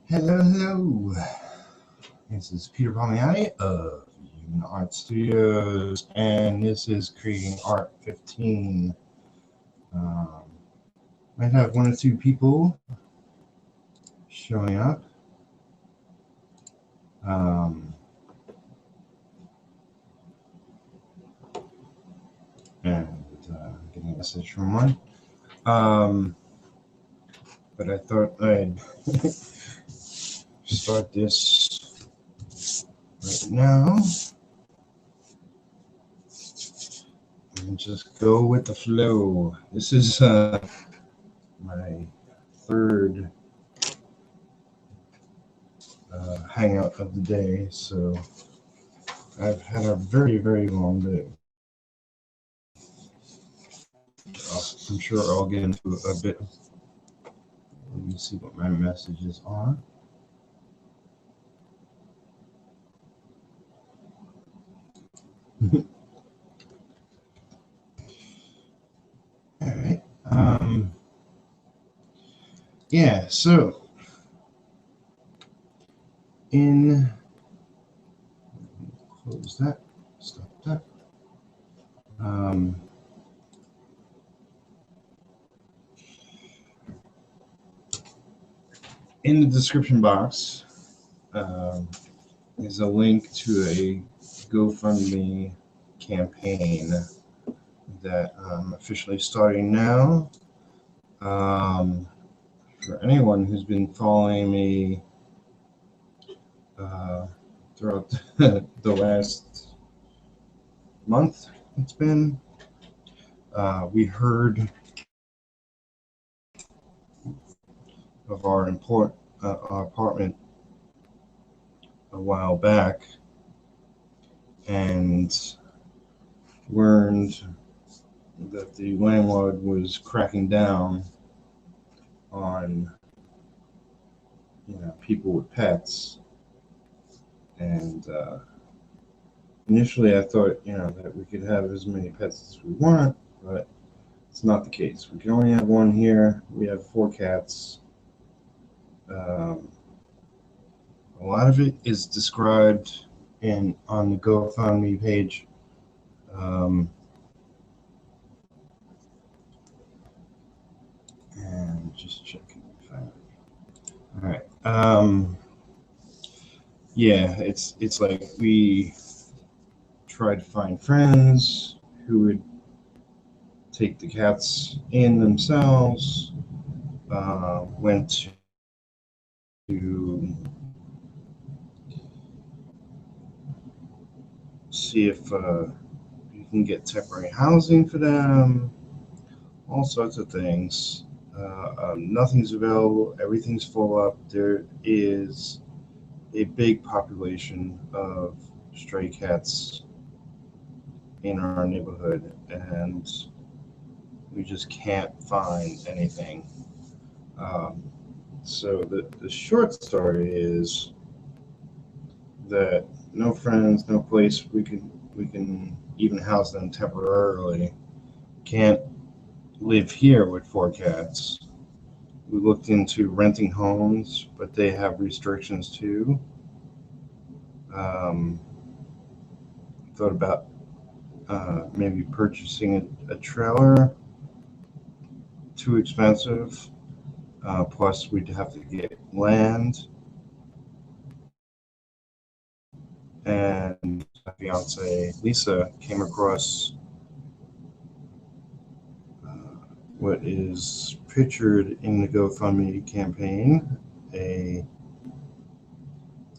Hello, hello. This is Peter Palmiotti of Human Art Studios, and this is Creating Art 15. Might have one or two people showing up. And getting a message from one. But I thought I'd start this right now and just go with the flow. This is my third hangout of the day, so I've had a very, very long day. I'm sure I'll get into a bit. Let me see what my messages are. All right. Yeah, so close that, stop that. In the description box is a link to a GoFundMe campaign that I'm officially starting now. For anyone who's been following me throughout the last month, it's been, we heard of our apartment a while back and learned that the landlord was cracking down on people with pets. And initially I thought that we could have as many pets as we want, but it's not the case. We can only have one here. We have 4 cats. A lot of it is described on the GoFundMe page. And just checking. All right. Yeah, it's like we tried to find friends who would take the cats in themselves. Went to see if you can get temporary housing for them, all sorts of things. Nothing's available. Everything's full up. There is a big population of stray cats in our neighborhood, and we just can't find anything. So the short story is that no friends, no place we can even house them temporarily. Can't live here with 4 cats. We looked into renting homes, but they have restrictions too. Thought about maybe purchasing a trailer. Too expensive. Plus, we'd have to get land. And my fiance Lisa came across what is pictured in the GoFundMe campaign: a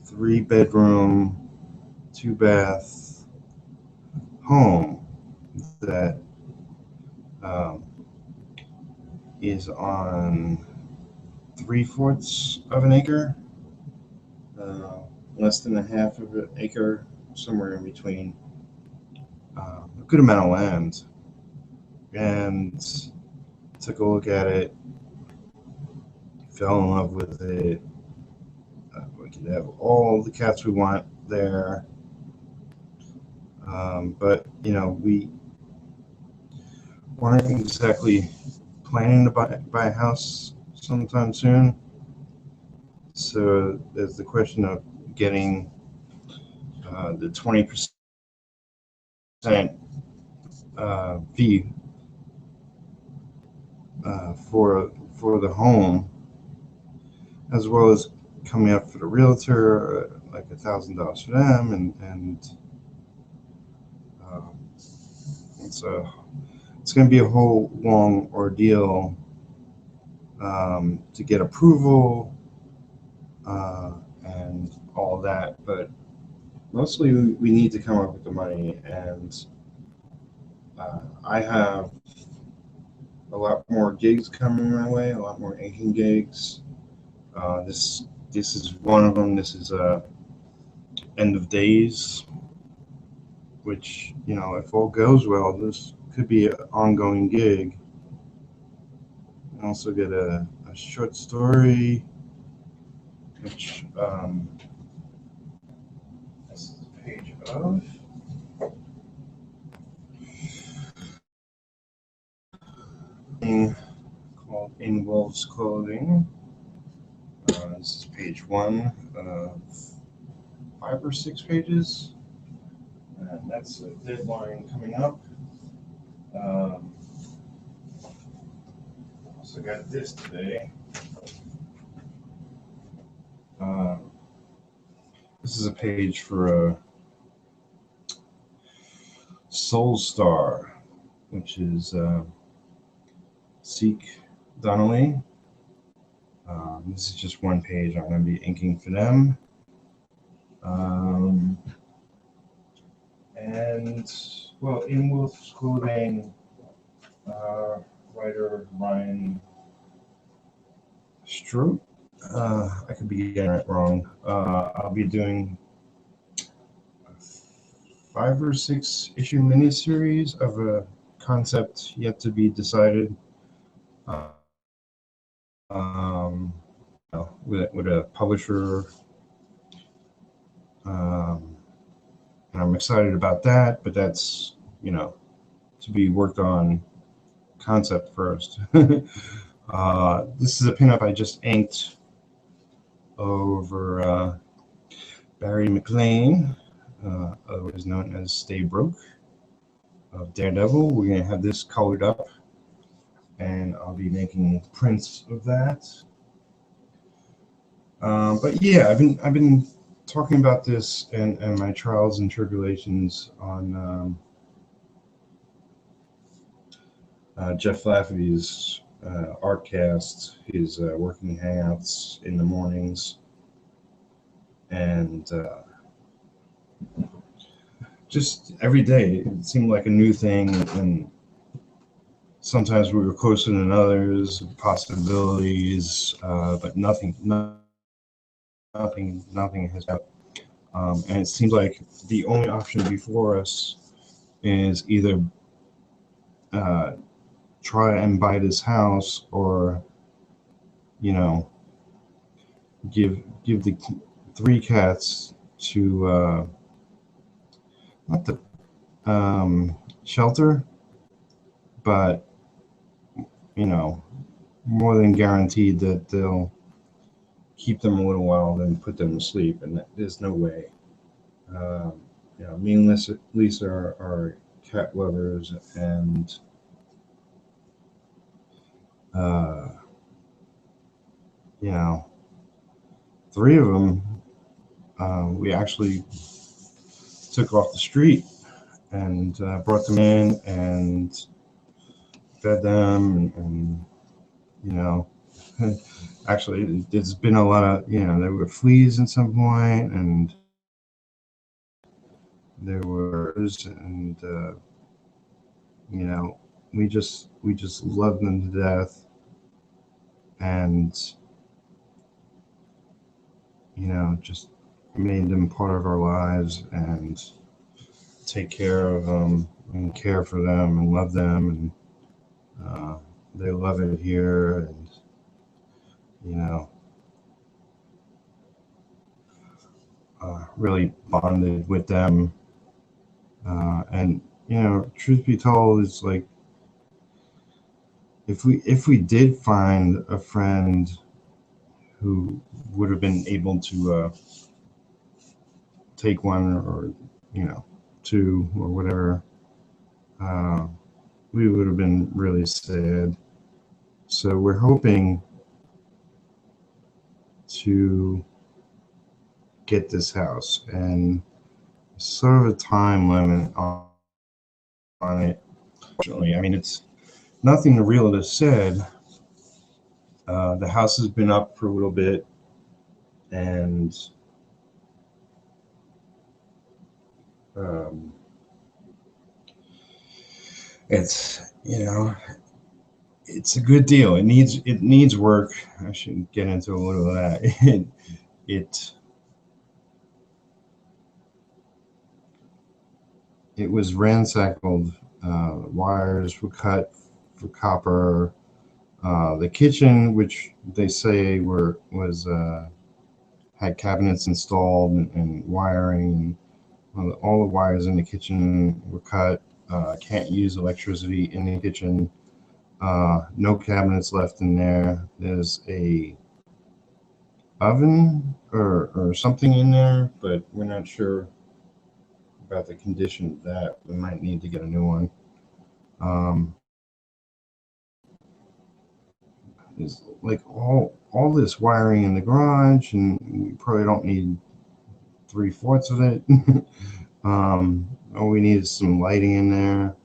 3-bedroom, 2-bath home that is on 3/4 of an acre, less than a half of an acre, somewhere in between. A good amount of land. And took a look at it, fell in love with it. We could have all the cats we want there. But we weren't exactly planning to buy a house sometime soon. So there's the question of getting the 20% fee for the home, as well as coming up for the realtor, like $1,000 for them, and um, it's going to be a whole long ordeal to get approval and all that. But mostly we need to come up with the money, and I have a lot more gigs coming my way, a lot more inking gigs. This is one of them. This is end of days, which, if all goes well, this could be an ongoing gig. I also get a short story, which this is a page of. Called In Wolf's Clothing. This is page 1 of 5 or 6 pages, and that's a deadline coming up. Also got this today. This is a page for Soul Star, which is Seek Donnelly. This is just one page. I'm going to be inking for them. And, well, In Wolf's Clothing, writer Ryan Stroop. I could be getting it wrong. I'll be doing a 5 or 6 issue miniseries of a concept yet to be decided. With a publisher, and I'm excited about that. But that's to be worked on concept first. This is a pinup I just inked over Barry McLean, otherwise known as Stay Broke, of Daredevil. We're going to have this colored up, and I'll be making prints of that. But yeah, I've been talking about this and my trials and tribulations on Jeff Lafferty's Artcast, his working hangouts in the mornings, and just every day it seemed like a new thing, and sometimes we were closer than others, possibilities, but nothing has happened. And it seems like the only option before us is either try and buy this house, or give the 3 cats to not the shelter, but more than guaranteed that they'll keep them a little while, then put them to sleep, and there's no way. Me and Lisa are cat lovers, and 3 of them we actually took off the street and brought them in and fed them, and actually there's been a lot of there were fleas at some point, and there were, and we just loved them to death, and just made them part of our lives, and take care of them and care for them and love them, and they love it here, and really bonded with them, and truth be told, it's like if we did find a friend who would have been able to take one, or two, or whatever, we would have been really sad. So we're hoping to get this house, and sort of a time limit on it. Fortunately, I mean, it's nothing the realtor said. The house has been up for a little bit, and um, it's it's a good deal. It needs work. I should get into a little of that. it it was ransackled. Wires were cut for copper. The kitchen, which they say was had cabinets installed, and wiring, and all the wires in the kitchen were cut. Can't use electricity in the kitchen. No cabinets left in there. There's a oven or something in there, but we're not sure about the condition of that. We might need to get a new one. There's like all this wiring in the garage, and we probably don't need 3/4 of it. All we need is some lighting in there.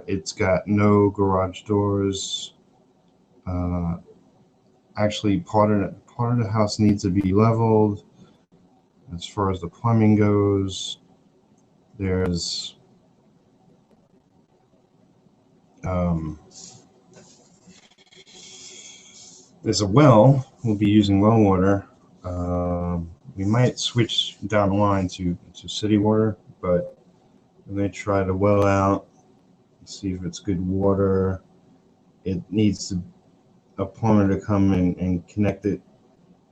It's got no garage doors. Actually, part of the house needs to be leveled. As far as the plumbing goes, there's there's a well. We'll be using well water. We might switch down the line to city water, but we're going to try the well out, see if it's good water. It needs a plumber to come and connect it.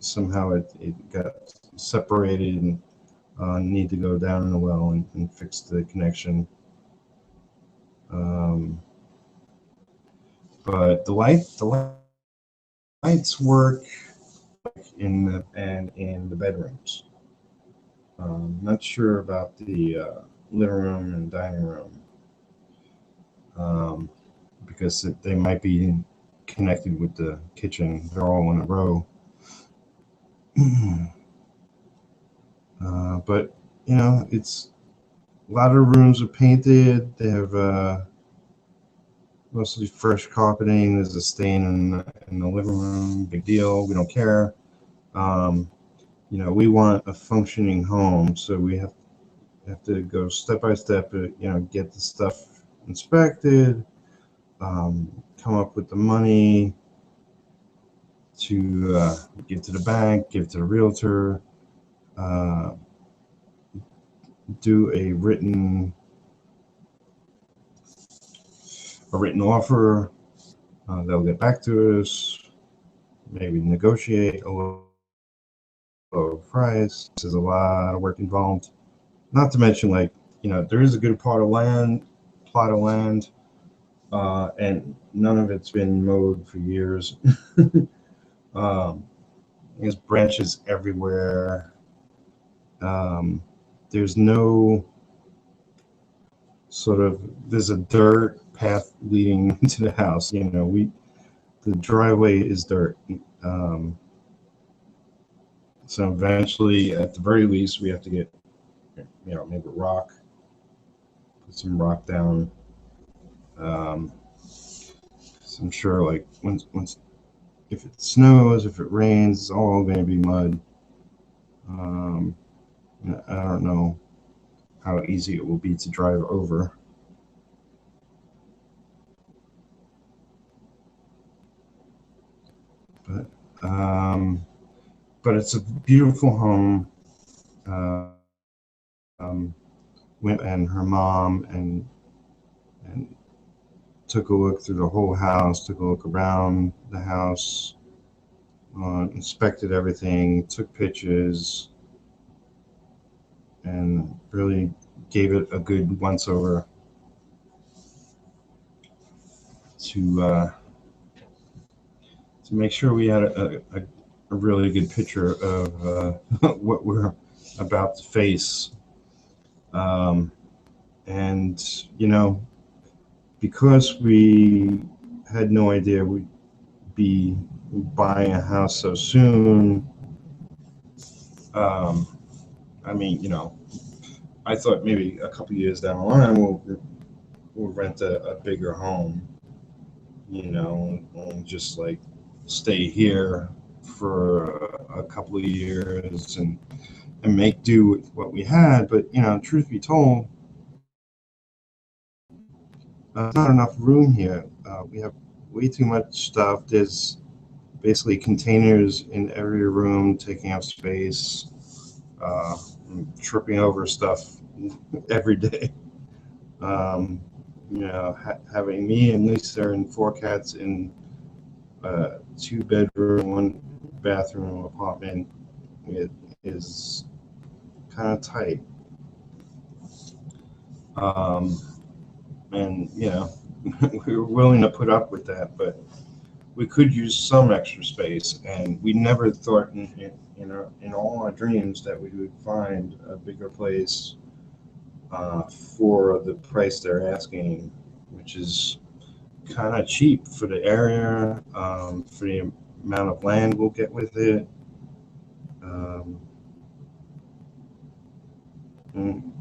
Somehow it got separated, and need to go down in the well and fix the connection. But the lights work in the bedrooms. Not sure about the living room and dining room, because they might be connected with the kitchen. They're all in a row. But it's a lot of rooms are painted. They have mostly fresh carpeting. There's a stain in the living room. Big deal. We don't care. We want a functioning home, so we have to go step by step. Get the stuff inspected. Come up with the money to give to the bank, give to the realtor, do a written offer. They'll get back to us, maybe negotiate a lower price. There's a lot of work involved. Not to mention, there is a good plot of land, and none of it's been mowed for years. There's branches everywhere. There's no there's a dirt path leading to the house. The driveway is dirt. So eventually, at the very least, we have to get, maybe rock, put some rock down. So I'm sure, once if it snows, if it rains, it's all going to be mud. I don't know how easy it will be to drive over. But it's a beautiful home. And her mom and took a look through the whole house, took a look around the house, inspected everything, took pictures, and really gave it a good once over to to make sure we had a really good picture of what we're about to face. Um, and, because we had no idea we'd be buying a house so soon, um, I mean, I thought maybe a couple years down the line we'll rent a bigger home, and just like stay here for a couple of years and make do with what we had. But truth be told, not enough room here. We have way too much stuff. There's basically containers in every room taking up space. I'm tripping over stuff every day. Um, having me and Lisa and four cats in a two-bedroom, one-bathroom apartment, it is kind of tight. Um, and we were willing to put up with that, but we could use some extra space, and we never thought in all our dreams that we would find a bigger place for the price they're asking, which is kind of cheap for the area, for the amount of land we'll get with it. Um, and,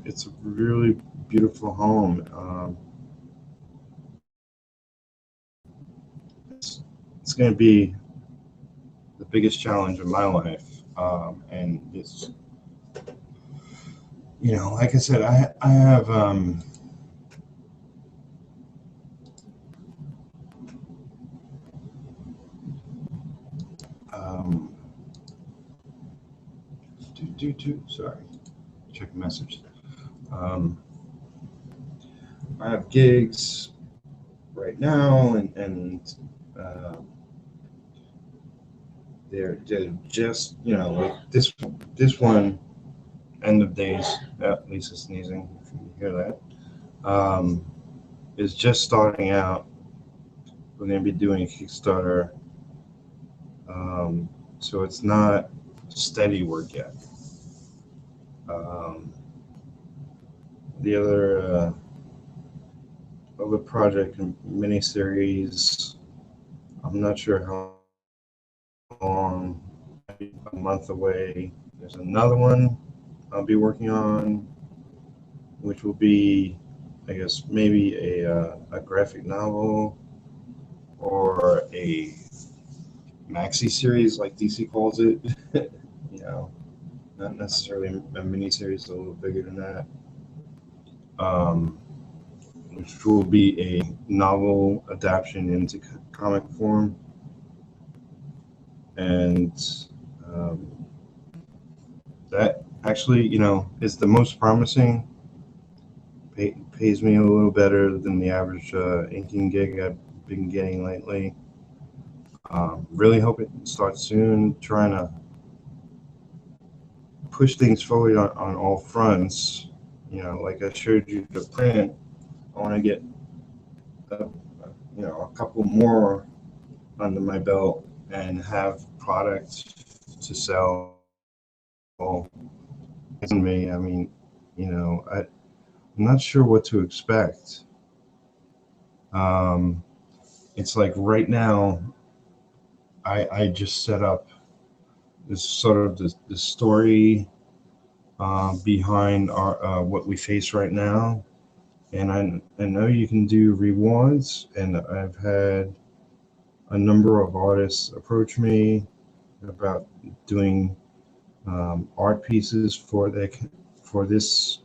it's a really beautiful home. It's going to be the biggest challenge of my life. And it's, like I said, I have um, sorry, check message. Um, I have gigs right now, and uh, they're just like this one end of days. At least it's sneezing. If you hear that, is just starting out. We're going to be doing a Kickstarter, so it's not steady work yet. Um, the other project and miniseries, I'm not sure how long, maybe a month away. There's another one I'll be working on, which will be, I guess, maybe a graphic novel or a maxi series, like DC calls it. you know, Not necessarily a mini series, a little bigger than that. Um, which will be a novel adaptation into comic form, and um, that actually, is the most promising. Pays me a little better than the average inking gig I've been getting lately. Really hope it starts soon. Trying to push things forward on all fronts. Like I showed you the print, I want to get a, a couple more under my belt and have product to sell. Me, I mean, I'm not sure what to expect. Um, it's like right now, I just set up this sort of the story behind our what we face right now, and I know you can do rewards, and I've had a number of artists approach me about doing art pieces for this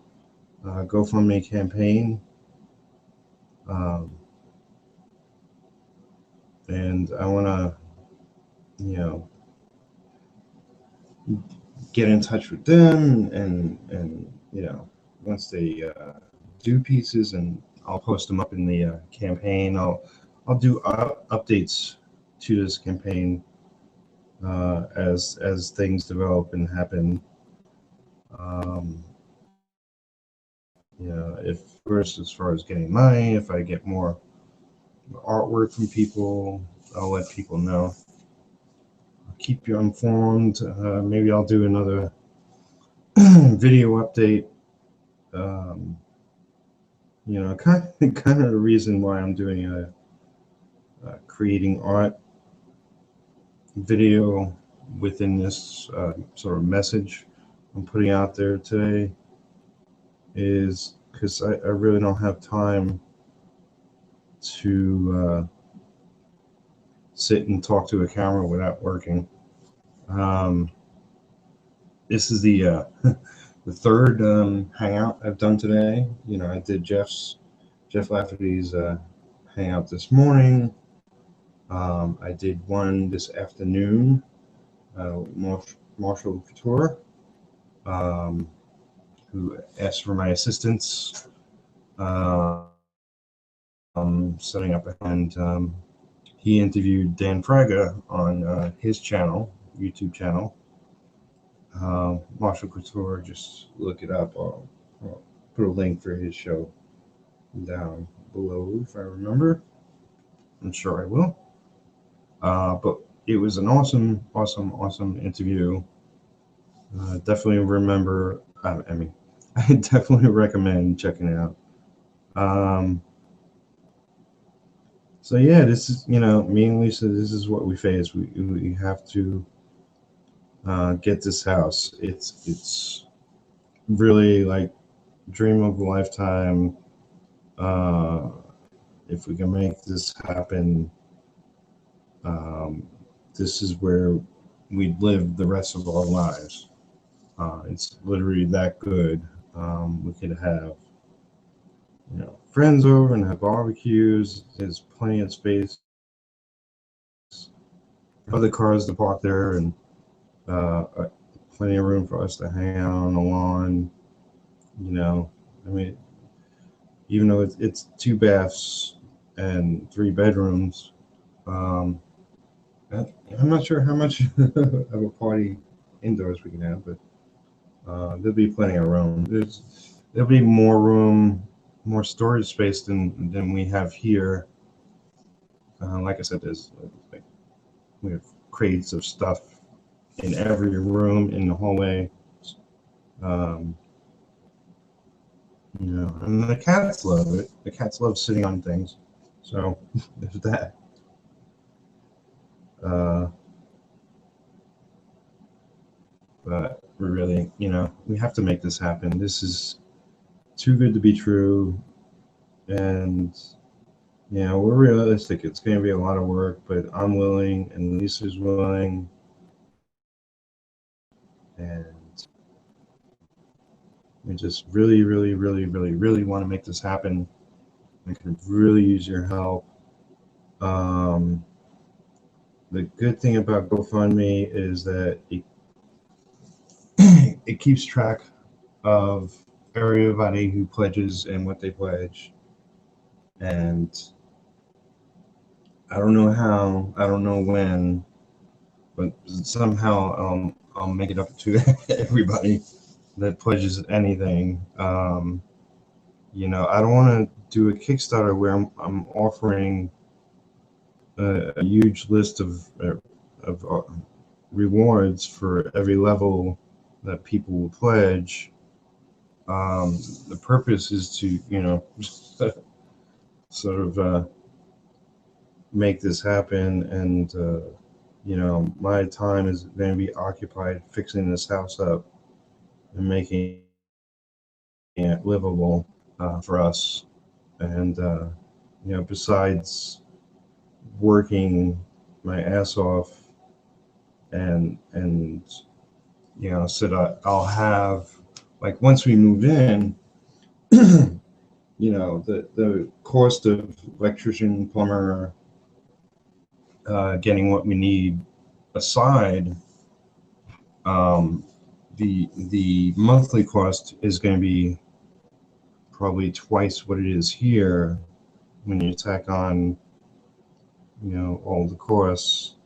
GoFundMe campaign, um, and I want to you know get in touch with them, and once they do pieces, and I'll post them up in the campaign. I'll do updates to this campaign as things develop and happen. Um, if first, as far as getting money, if I get more artwork from people, I'll let people know. I'll keep you informed. Maybe I'll do another video update. You know, kind of the reason why I'm doing a creating art video within this sort of message I'm putting out there today is because I really don't have time to sit and talk to a camera without working. This is the the third hangout I've done today. You know, I did Jeff Lafferty's hangout this morning. I did one this afternoon, Marshall Couture, who asked for my assistance setting up, and he interviewed Dan Fraga on his channel, YouTube channel. Marshall Couture, just look it up. I'll put a link for his show down below if I remember. I'm sure I will. But it was an awesome interview. Definitely remember. I definitely recommend checking it out. So yeah, this is, you know, me and Lisa. This is what we face. We have to get this house. It's really like dream of a lifetime. If we can make this happen, this is where we'd live the rest of our lives. It's literally that good. We could have, you know, friends over and have barbecues. There's plenty of space, other cars to park there, and plenty of room for us to hang out on the lawn. You know, I mean, even though it's 2 baths and 3 bedrooms, I'm not sure how much of a party indoors we can have, but there'll be plenty of room. There'll be more room, more storage space than we have here. Like I said, we have crates of stuff in every room in the hallway. You know, and the cats love it. The cats love sitting on things. So there's that. But we really, you know, we have to make this happen. This is too good to be true. And, you know, we're realistic. It's going to be a lot of work, but I'm willing and Lisa's willing. And we just really want to make this happen. I can really use your help. The good thing about GoFundMe is that it keeps track of everybody who pledges and what they pledge. And I don't know how, I don't know when, but somehow I'll make it up to everybody that pledges anything. You know, I don't want to do a Kickstarter where I'm offering a huge list of rewards for every level that people will pledge. The purpose is to, you know, sort of make this happen, and you know, my time is going to be occupied fixing this house up and making it livable for us. And you know, besides working my ass off and you know, so that I'll have, like, once we move in, you know, the cost of electrician, plumber, getting what we need aside, the monthly cost is going to be probably twice what it is here when you tack on, you know, all the costs.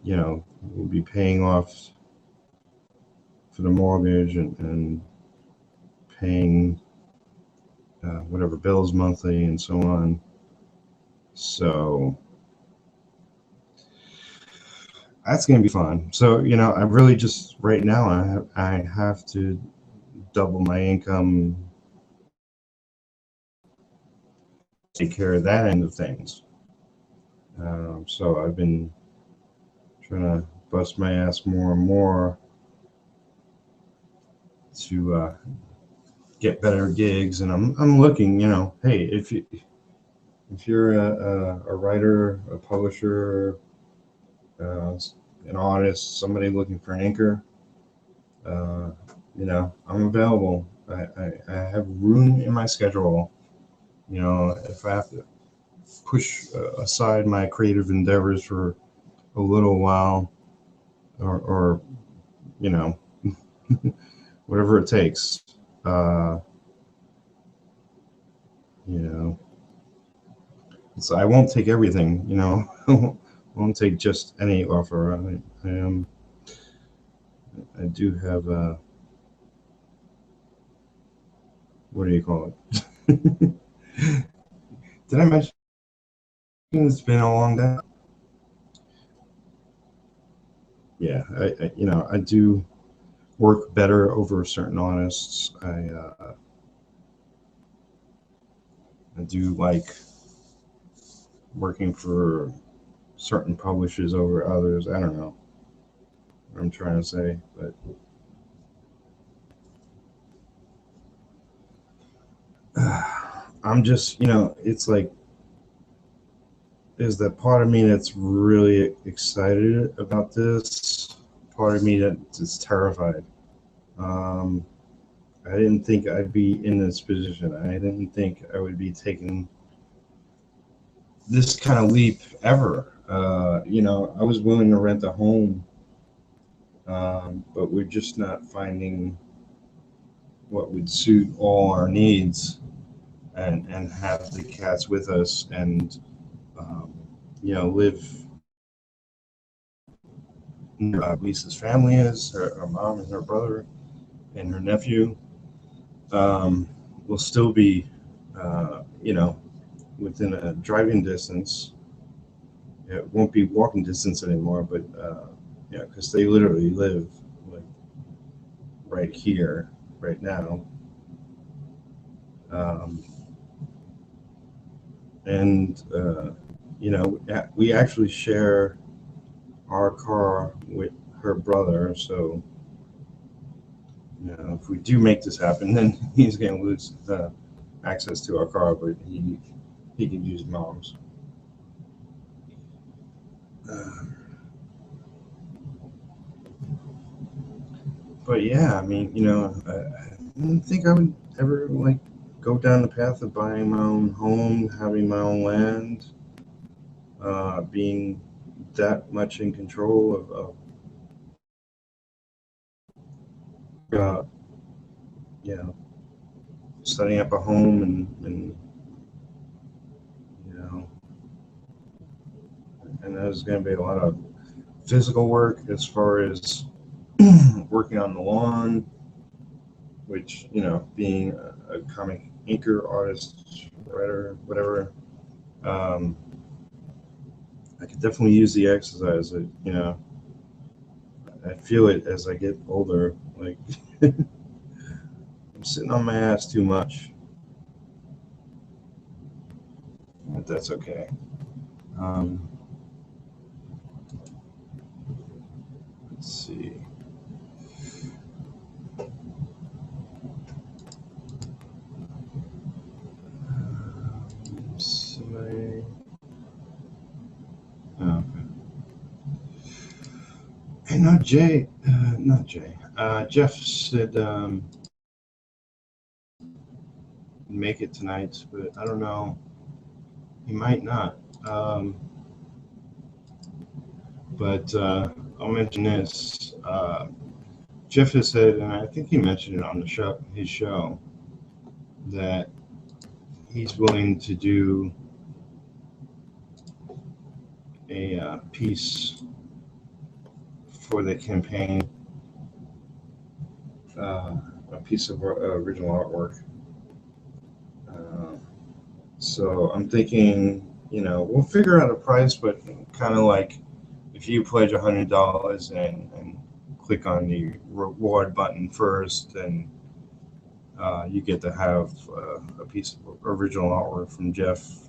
You know, we'll be paying off for the mortgage and paying whatever bills monthly and so on. So That's gonna be fun. So I really just right now I have to double my income, take care of that end of things. So I've been trying to bust my ass more and more to get better gigs, and I'm looking. Hey, if you're a writer, a publisher, uh, an artist, somebody looking for an inker, uh, I'm available. I have room in my schedule. If I have to push aside my creative endeavors for a little while, or you know, whatever it takes. Uh, you know, so I won't take everything. I won't take just any offer. I do have what do you call it? Did I mention it's been a long day? Yeah, I do work better over certain artists. I do like working for certain publishers over others. I don't know what I'm trying to say, but I'm just, it's like there's that part of me that's really excited about this, part of me that's terrified. Um, I didn't think I'd be in this position. I didn't think I would be taking this kind of leap ever. I was willing to rent a home, but we're just not finding what would suit all our needs, and have the cats with us, and um, live near Lisa's family is her mom and her brother and her nephew. um, will still be, within a driving distance. It won't be walking distance anymore, but because they literally live like right here, right now. Um, and we actually share our car with her brother. So if we do make this happen, then he's going to lose access to our car, but he can use mom's. Uh, but yeah, I mean, I didn't think I would ever like go down the path of buying my own home, having my own land, being that much in control of you know, setting up a home, and you know, and there's going to be a lot of physical work as far as working on the lawn, which being a comic inker, artist, writer, whatever. um, I could definitely use the exercise. I feel it as I get older. Like I'm sitting on my ass too much, but that's okay. Um, let's see. Somebody. Oh, okay. Hey, not Jay. Not Jay. Jeff said make it tonight, but I don't know. He might not. Um, but I'll mention this. Jeff has said, and I think he mentioned it on his show, that he's willing to do a piece for the campaign, uh, a piece of original artwork. Uh, so I'm thinking, we'll figure out a price, but kind of like if you pledge $100 and click on the reward button first, then you get to have a piece of original artwork from Jeff,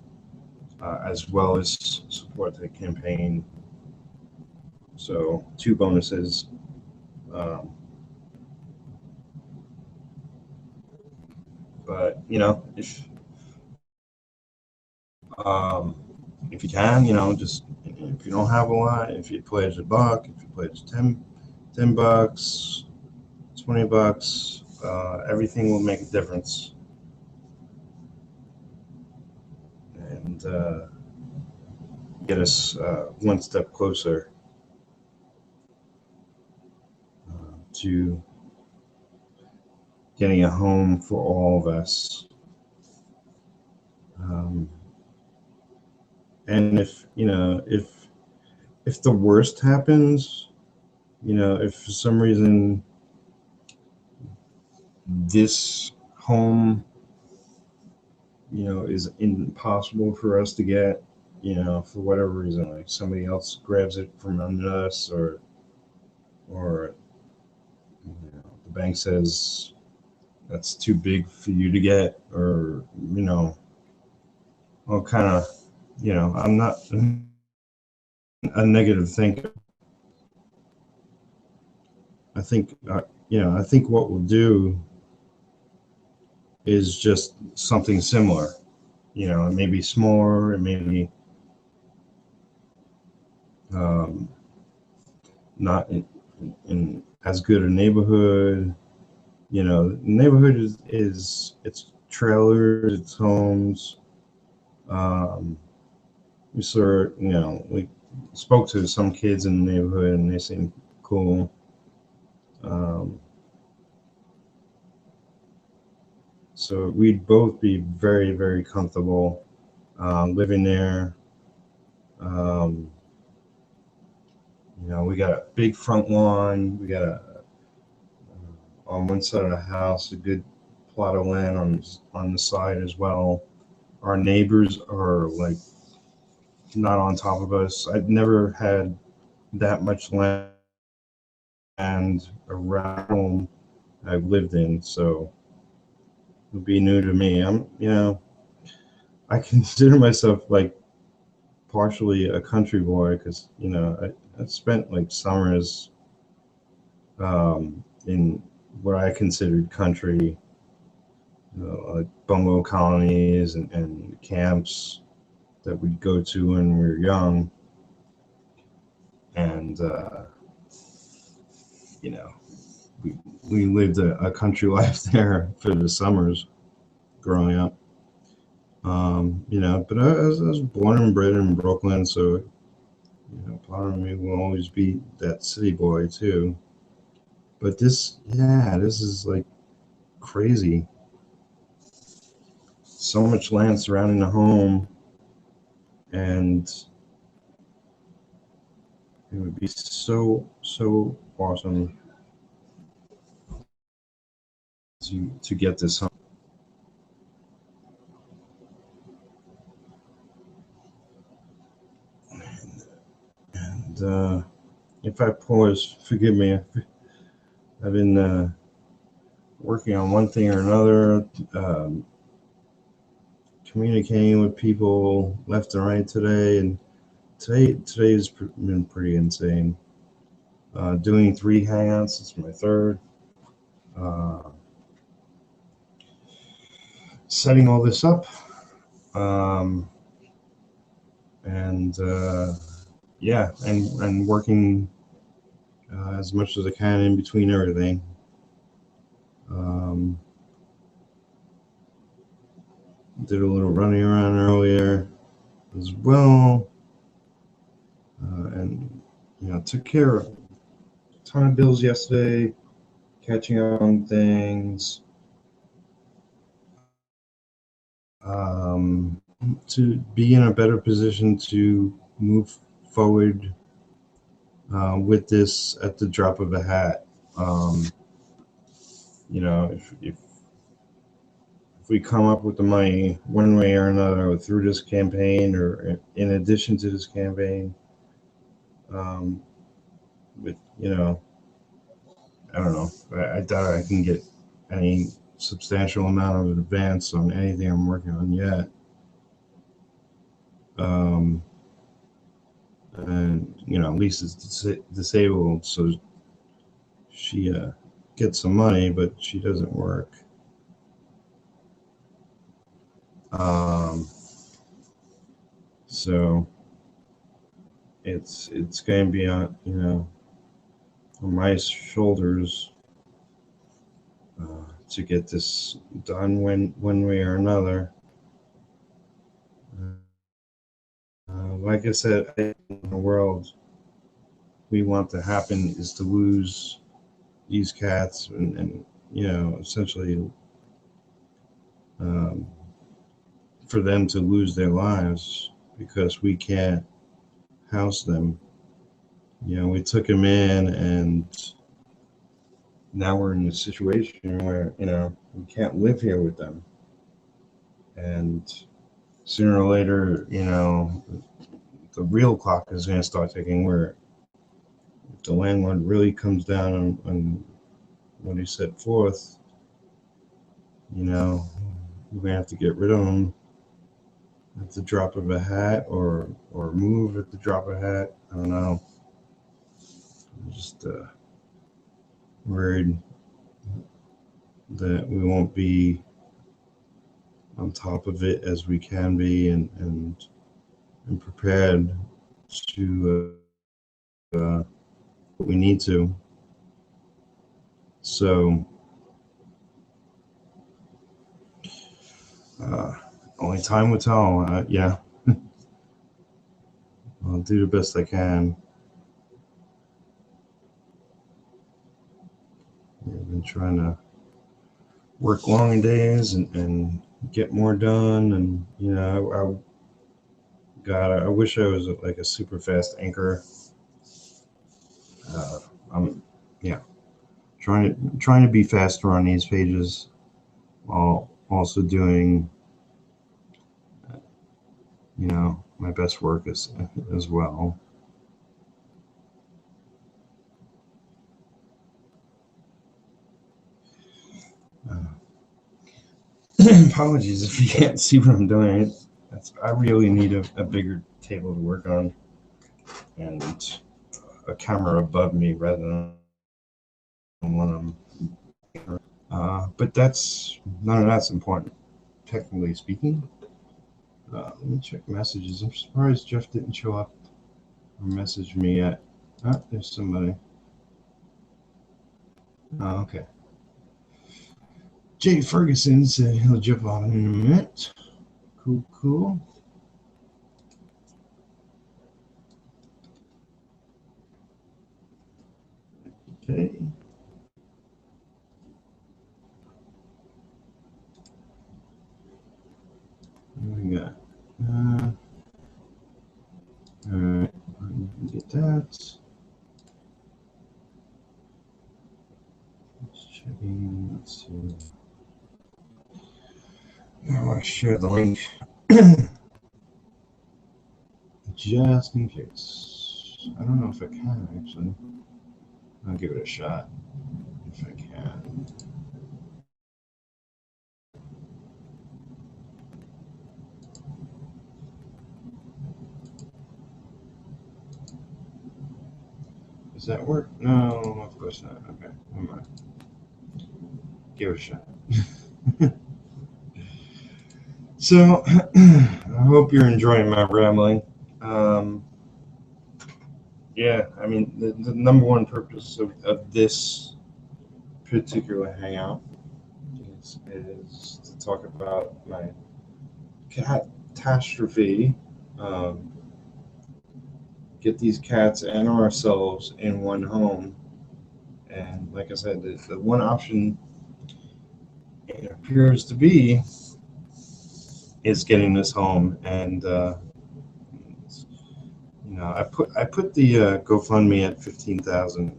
as well as support the campaign. So 2 bonuses. But if you can, just if you don't have a lot, if you pledge $1, if you pledge $10, $20, everything will make a difference. And get us one step closer to getting a home for all of us. And if the worst happens, if for some reason this home, is impossible for us to get, for whatever reason, like somebody else grabs it from under us, or the bank says that's too big for you to get, or all kind of, I'm not a negative thinker. I think what we'll do is just something similar. It may be smaller, it may be not in as good a neighborhood. The neighborhood is it's trailers, it's homes. We spoke to some kids in the neighborhood, and they seemed cool. So we'd both be very, very comfortable living there. We got a big front lawn. We got on one side of the house, a good plot of land on the side as well. Our neighbors are like not on top of us. I've never had that much land around home I've lived in, so it would be new to me. I consider myself like partially a country boy, because I spent like summers in what I considered country, like bungalow colonies and camps that we'd go to when we were young. And we lived a country life there for the summers growing up. But I was born and bred in Brooklyn, so part of me will always be that city boy too. But this is like crazy. So much land surrounding the home, and it would be so awesome to get this home. And if I pause, forgive me. I've been working on one thing or another, communicating with people left and right today, and today's been pretty insane. Doing 3 hangouts. It's my 3rd. Setting all this up, and working as much as I can in between everything. Did a little running around earlier as well, and took care of a ton of bills yesterday, catching up on things, to be in a better position to move forward with this at the drop of a hat. If we come up with the money one way or another, or through this campaign, or in addition to this campaign, with, I don't know. I doubt I can get any substantial amount of advance on anything I'm working on yet. Um, and Lisa's disabled, so she gets some money, but she doesn't work. So it's going to be on my shoulders to get this done one way or another. Like I said, in the world we want to happen is to lose these cats and essentially um, for them to lose their lives because we can't house them. We took them in, and now we're in a situation where we can't live here with them, and sooner or later, the real clock is going to start ticking. Where if the landlord really comes down on what he set forth, we're going to have to get rid of them at the drop of a hat, or move at the drop of a hat. I don't know. I'm just worried that we won't be on top of it as we can be, and prepared to what we need to. So only time will tell. Yeah, I'll do the best I can. I've been trying to work long days and get more done, and I wish I was like a super fast anchor. I'm trying to be faster on these pages, while also doing my best work as well. Apologies if you can't see what I'm doing. I really need a bigger table to work on, and a camera above me rather than one of them. But none of that's important, technically speaking. Let me check messages. I'm surprised Jeff didn't show up or message me yet. There's somebody. Oh, okay. Jay Ferguson said he'll jump on in a minute. Cool. Okay. What do we got? All right. Get that. Just checking. Let's see. I want to share the link just in case. I don't know if I can actually. I'll give it a shot if I can. Does that work? No, of course not. Okay, never mind. Give it a shot. So, I hope you're enjoying my rambling. Yeah, I mean, the number one purpose of this particular hangout is to talk about my catastrophe. Um, get these cats and ourselves in one home. And like I said, the one option it appears to be is getting this home. And I put the GoFundMe at 15,000.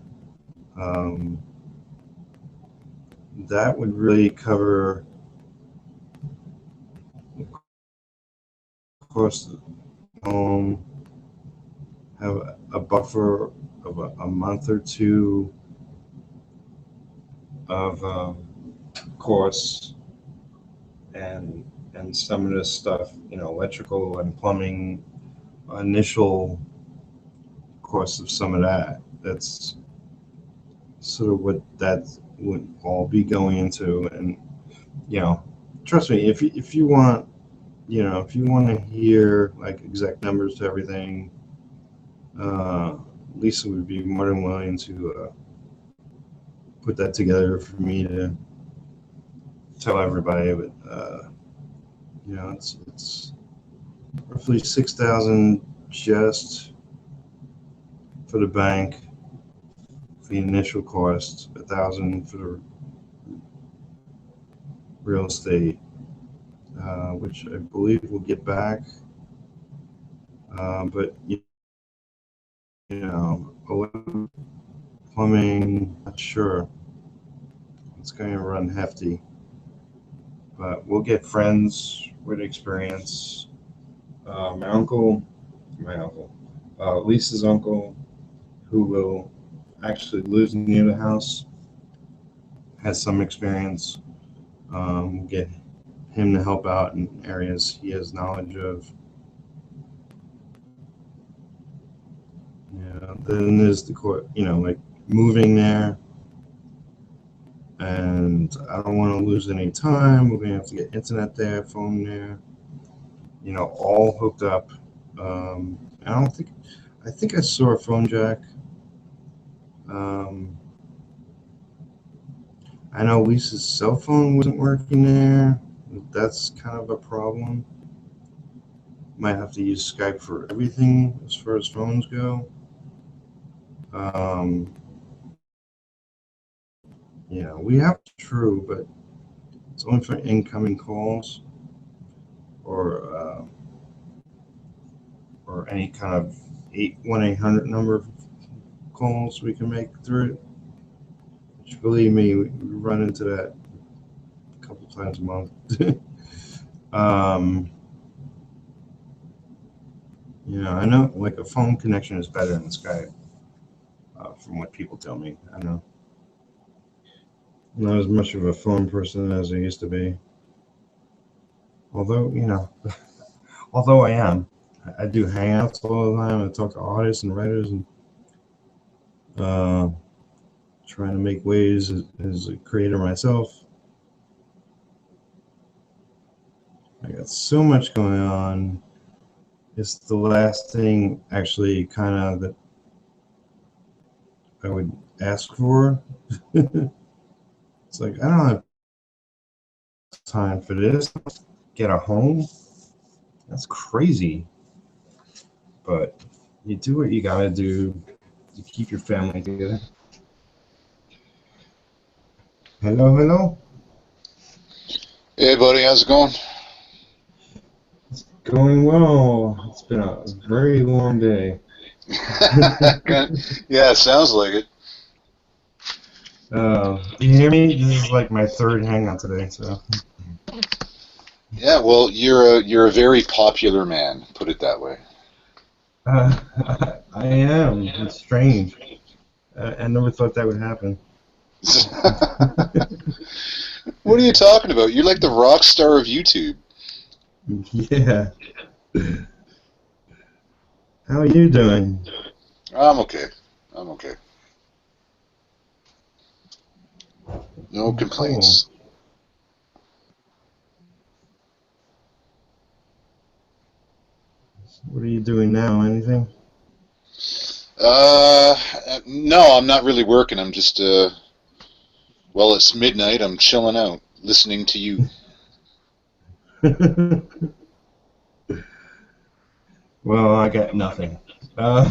That would really cover the cost of the home, have a buffer of a month or two of course, and some of this stuff, electrical and plumbing, initial course of some of that. That's sort of what that would all be going into, and you know, trust me, if you want, if you want to hear like exact numbers to everything, Lisa would be more than willing to put that together for me to tell everybody. But it's roughly 6,000 just for the bank for the initial cost, 1,000 for the real estate, which I believe we'll get back. But plumbing, not sure. It's going to run hefty, but we'll get friends with experience. My uncle, Lisa's uncle, who will actually lives near the house, has some experience. We'll get him to help out in areas he has knowledge of. Yeah, then there's the court, like moving there, and I don't want to lose any time. We're gonna have to get internet there, phone there, all hooked up. I think I saw a phone jack. I know Lisa's cell phone wasn't working there. That's kind of a problem. Might have to use Skype for everything as far as phones go. We have True, but it's only for incoming calls or any kind of 1-800 number calls we can make through it. Which, believe me, we run into that a couple times a month. I know like a phone connection is better than Skype, from what people tell me. I know. Not as much of a phone person as I used to be. Although, although I am. I do hangouts all the time. I talk to artists and writers and trying to make waves as a creator myself. I got so much going on. It's the last thing actually kind of that I would ask for. It's like, I don't have time for this. Get a home? That's crazy. But you do what you gotta do to keep your family together. Hello, hello. Hey, buddy, how's it going? It's going well. It's been a very long day. Yeah, it sounds like it. Do you hear me? This is like my third hangout today, so. Yeah, well, you're a very popular man, put it that way. Uh, I am. It's strange. I never thought that would happen. What are you talking about? You're like the rock star of YouTube. Yeah. How are you doing? I'm okay. I'm okay. No Cool. complaints. What are you doing now? Anything? Uh, no, I'm not really working. I'm just, well, it's midnight. I'm chilling out, listening to you. Well, I got nothing. Uh,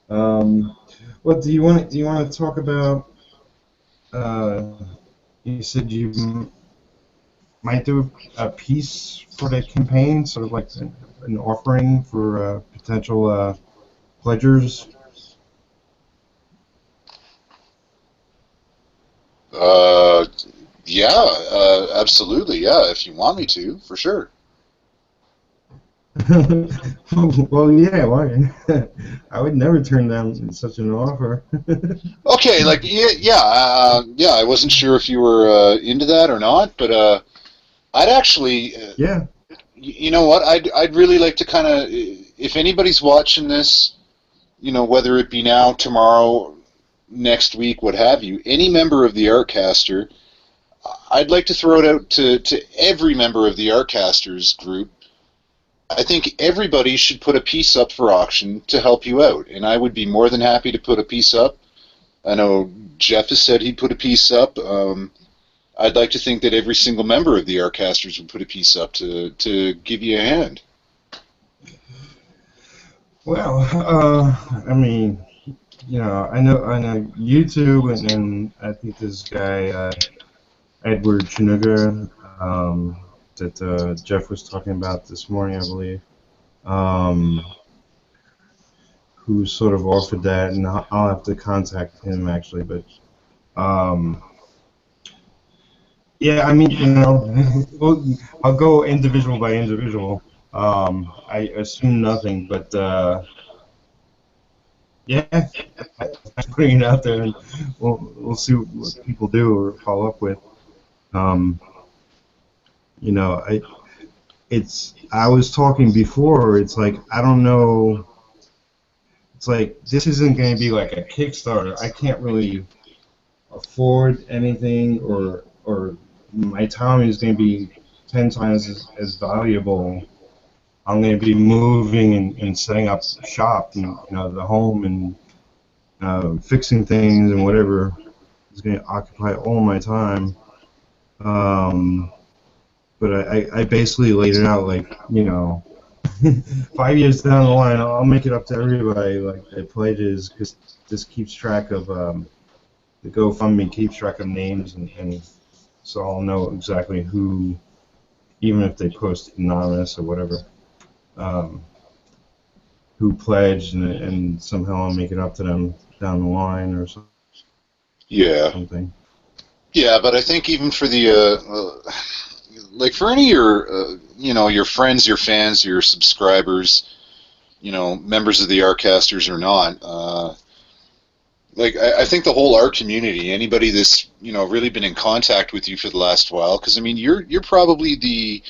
um, what do you want to talk about? Uh, you said you might do a piece for the campaign, sort of like an offering for potential pledgers. Uh, yeah, absolutely. Yeah, if you want me to, for sure. Well, yeah, why? I would never turn down such an offer. Okay, like yeah. I wasn't sure if you were into that or not, but I'd actually, Yeah, you know what? I'd really like to kind of, if anybody's watching this, whether it be now, tomorrow, next week, what have you, any member of the Artcaster, I'd like to throw it out to every member of the Artcasters group. I think everybody should put a piece up for auction to help you out, and I would be more than happy to put a piece up. I know Jeff has said he'd put a piece up. I'd like to think that every single member of the Artcasters would put a piece up to give you a hand. well, I mean, I know YouTube, and then I think this guy Edward Chinoga, that Jeff was talking about this morning, I believe, um, who sort of offered that, and I'll have to contact him actually, but um, yeah, I mean, well, I'll go individual by individual. I assume nothing, but yeah, I'm putting it out there, and we'll see what people do or follow up with. Um, you know, I was talking before. It's like I don't know. It's like this isn't going to be like a Kickstarter. I can't really afford anything, or my time is going to be 10 times as valuable. I'm going to be moving and setting up shop, and the home, and fixing things and whatever is going to occupy all my time. Um, but I basically laid it out like, 5 years down the line, I'll make it up to everybody like that pledges, because this keeps track of the GoFundMe keeps track of names, and so I'll know exactly who, even if they post anonymous or whatever, um, who pledged, and somehow I'll make it up to them down the line or Yeah, something. yeah, but I think even for the like for any of your your friends, your fans, your subscribers, members of the Artcasters or not, like I think the whole art community, anybody that's really been in contact with you for the last while, because I mean you're probably the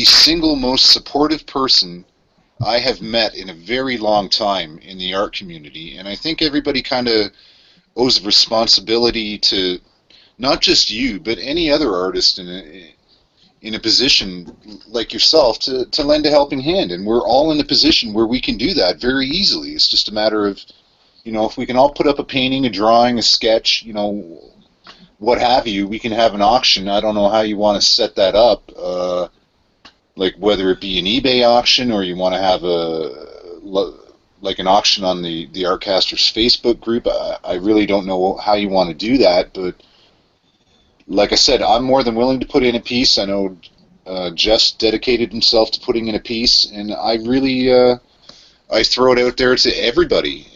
single most supportive person I have met in a very long time in the art community, and I think everybody kind of owes a responsibility to not just you, but any other artist in a position like yourself to lend a helping hand. And we're all in a position where we can do that very easily. It's just a matter of, if we can all put up a painting, a drawing, a sketch, what have you, we can have an auction. I don't know how you want to set that up, like whether it be an eBay auction or you want to have like an auction on the Artcasters Facebook group. I really don't know how you want to do that, but like I said, I'm more than willing to put in a piece. I know Jess dedicated himself to putting in a piece, and I really I throw it out there to everybody,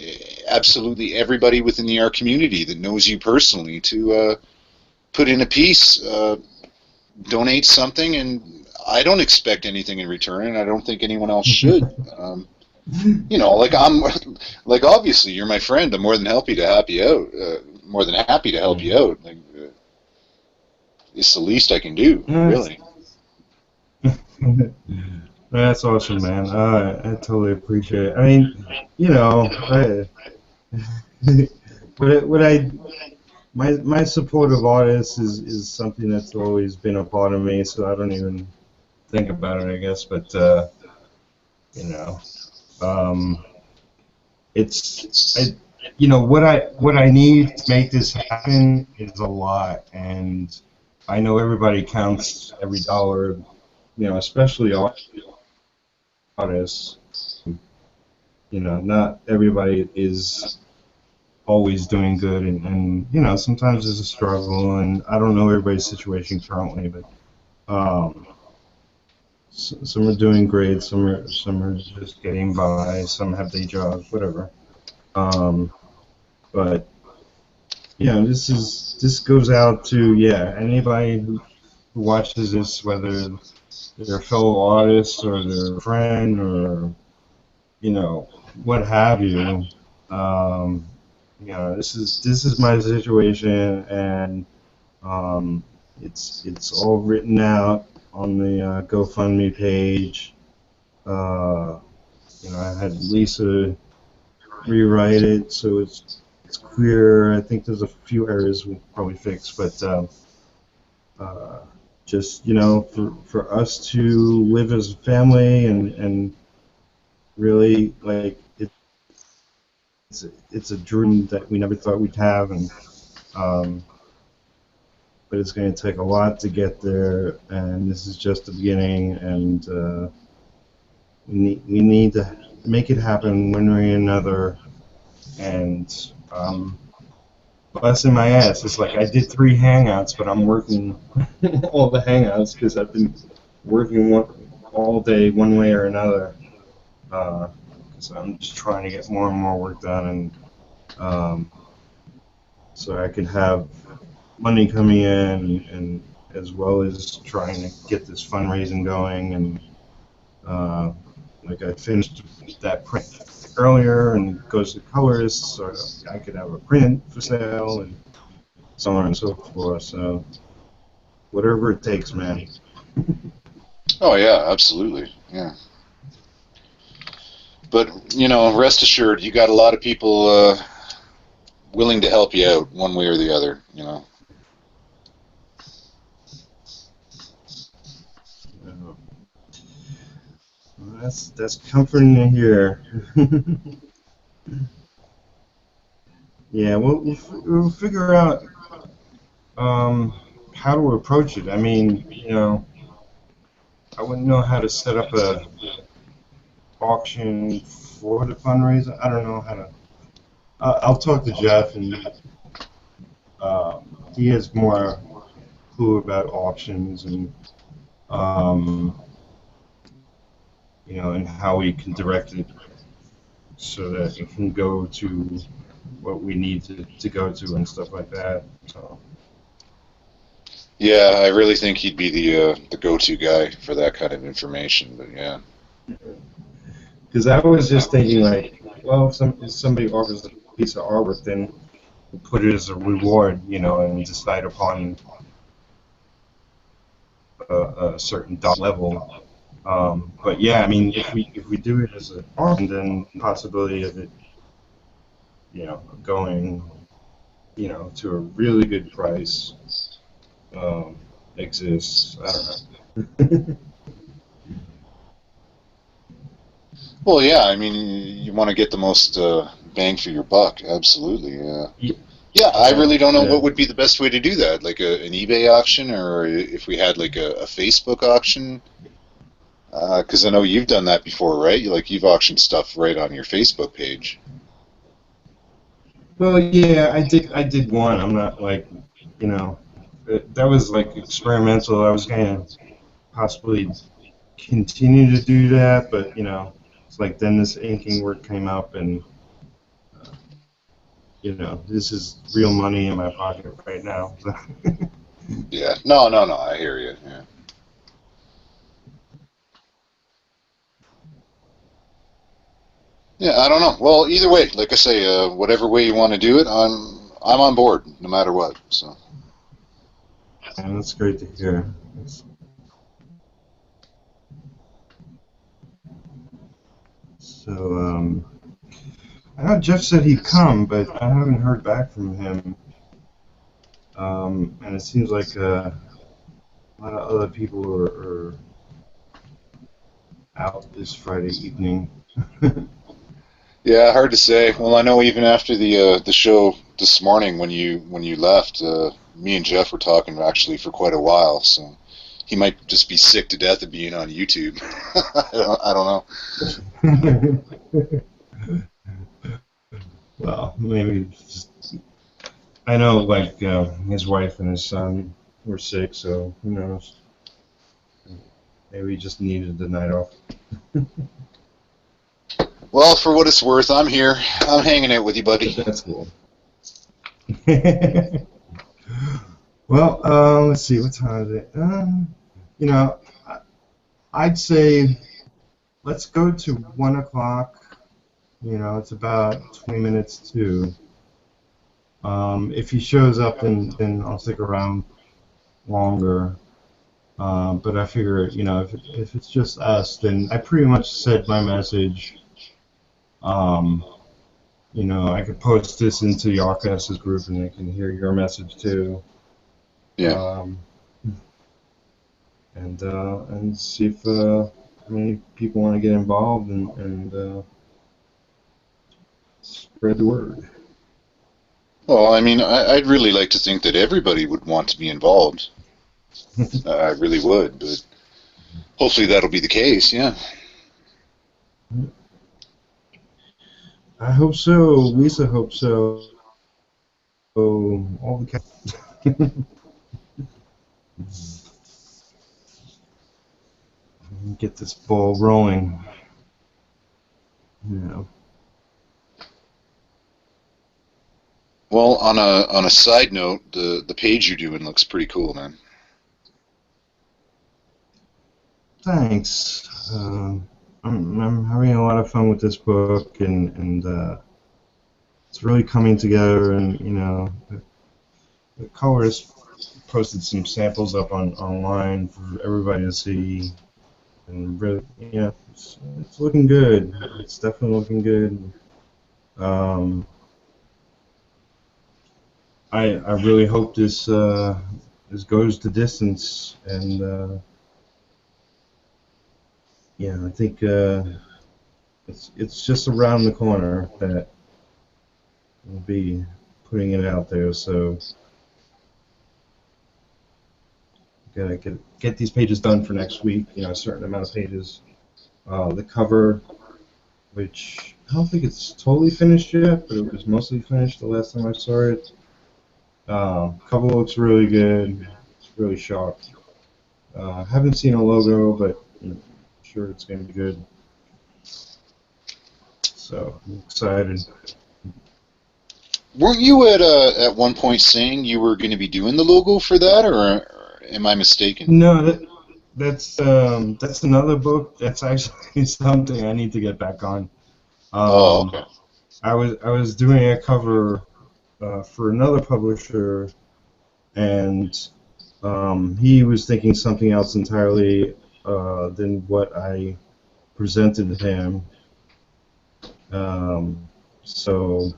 absolutely everybody within the art community that knows you personally, to put in a piece, donate something, and I don't expect anything in return, and I don't think anyone else should. Like like obviously you're my friend. I'm more than happy to help you out. More than happy to help you out. Like, it's the least I can do, really. That's awesome, man. I totally appreciate it. I mean, you know, I, what I my support of artists is something that's always been a part of me, so I don't even think about it, I guess. But you know, um, it's I, what I need to make this happen is a lot, and I know everybody counts every dollar. Especially artists. Not everybody is always doing good, and sometimes there's a struggle, and I don't know everybody's situation currently, but some are doing great, some are just getting by, some have day jobs, whatever. Um, but this goes out to anybody who watches this, whether their fellow artists or their friend or what have you. Um, this is my situation, and um, it's all written out on the GoFundMe page. Uh, I had Lisa rewrite it so it's clear. I think there's a few errors we'll probably fix, but uh, just for us to live as a family and really like it's a dream that we never thought we'd have, and um, but it's going to take a lot to get there, and this is just the beginning, and we need to make it happen one way or another. And busting my ass. It's like I did 3 hangouts, but I'm working all the hangouts because I've been working all day one way or another. So I'm just trying to get more and more work done, and so I could have money coming in, and as well as trying to get this fundraising going. And like I finished that print earlier, and it goes to colorists, so I could have a print for sale, and so on and so forth. So whatever it takes, man. Oh yeah, absolutely. Yeah. But rest assured, you got a lot of people willing to help you out one way or the other. Well, that's comforting to hear. Yeah, we'll figure out how to approach it. I mean, I wouldn't know how to set up a auction for the fundraiser. I don't know how to. I'll talk to Jeff, and he has more clue about auctions, and um, and how we can direct it so that it can go to what we need to go to and stuff like that. So. Yeah, I really think he'd be the go-to guy for that kind of information. But yeah. Because I was just thinking, like, well, if somebody offers a piece of artwork, then we'll put it as a reward, and decide upon a certain dollar level. But yeah, I mean, if we do it as an auction, then the possibility of it, going, to a really good price exists. I don't know. Well, yeah. I mean, you want to get the most bang for your buck. Absolutely. Yeah. Yeah, I really don't know what would be the best way to do that. Like an eBay auction, or if we had like a Facebook auction. Because I know you've done that before, right? You've auctioned stuff right on your Facebook page. Well, yeah, I did one. I'm not like, that was like experimental. I was going to possibly continue to do that, but it's like then this inking work came up, and this is real money in my pocket right now. Yeah. No, no, no. I hear you. Yeah. Yeah. I don't know. Well, either way, like I say, whatever way you want to do it, I'm on board, no matter what. So. And that's great to hear. So, I know Jeff said he'd come, but I haven't heard back from him. And it seems like a lot of other people are out this Friday evening. Yeah, hard to say. Well, I know even after the show this morning when you left, me and Jeff were talking actually for quite a while. So he might just be sick to death of being on YouTube. I don't know. Well, maybe just, I know, like, his wife and his son were sick, so who knows? Maybe he just needed the night off. Well, for what it's worth, I'm here. I'm hanging out with you, buddy. That's cool. Well, let's see, what time is it? I'd say let's go to 1 o'clock. You know, it's about 20 minutes to. If he shows up, then I'll stick around longer. But I figure, you know, if it's just us, then I pretty much said my message. Um, you know, I could post this into the RCAS's group, and they can hear your message too. Yeah. And see if how many people want to get involved and spread the word. Well, I mean, I'd really like to think that everybody would want to be involved. I really would, but hopefully that'll be the case, yeah. I hope so. Lisa hopes so. All the get this ball rolling. Yeah. Well, on a side note, the page you're doing looks pretty cool, man. Thanks. I'm having a lot of fun with this book, and it's really coming together. And you know, the colorist posted some samples up online for everybody to see, and really, yeah, it's looking good. It's definitely looking good. Um, I really hope this goes the distance, and yeah, I think it's just around the corner that we'll be putting it out there. So gotta get these pages done for next week. You know, a certain amount of pages. The cover, which I don't think it's totally finished yet, but it was mostly finished the last time I saw it. Cover looks really good. It's really sharp. Haven't seen a logo, but I'm sure it's going to be good. So I'm excited. Weren't you at one point saying you were going to be doing the logo for that, or am I mistaken? No, that's another book. That's actually something I need to get back on. Oh, Um, okay. I was doing a cover for another publisher, and he was thinking something else entirely than what I presented him. So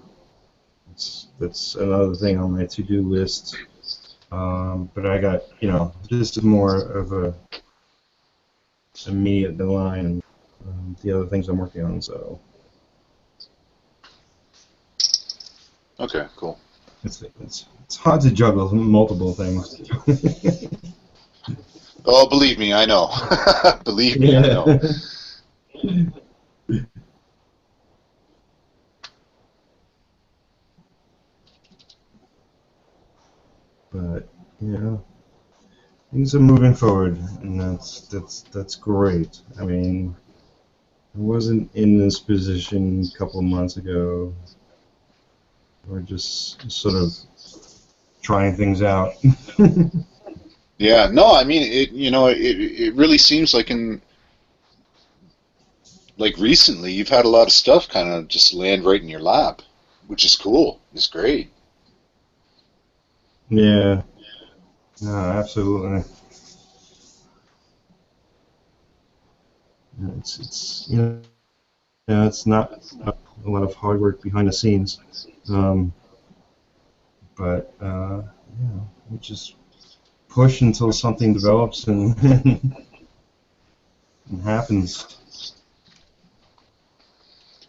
that's another thing on my to-do list. But I got, you know, this is more of a immediate deadline, and the other things I'm working on. So Okay, cool. it's hard to juggle multiple things. Oh, believe me, I know. Believe me, I know. Yeah. But yeah, things are moving forward, and that's great. I mean, I wasn't in this position a couple of months ago. We're just sort of trying things out. Yeah, no, I mean it really seems like recently you've had a lot of stuff kind of just land right in your lap, which is cool. It's great. Yeah, no, absolutely. It's it's not a lot of hard work behind the scenes, um, but yeah, we just push until something develops and, and happens.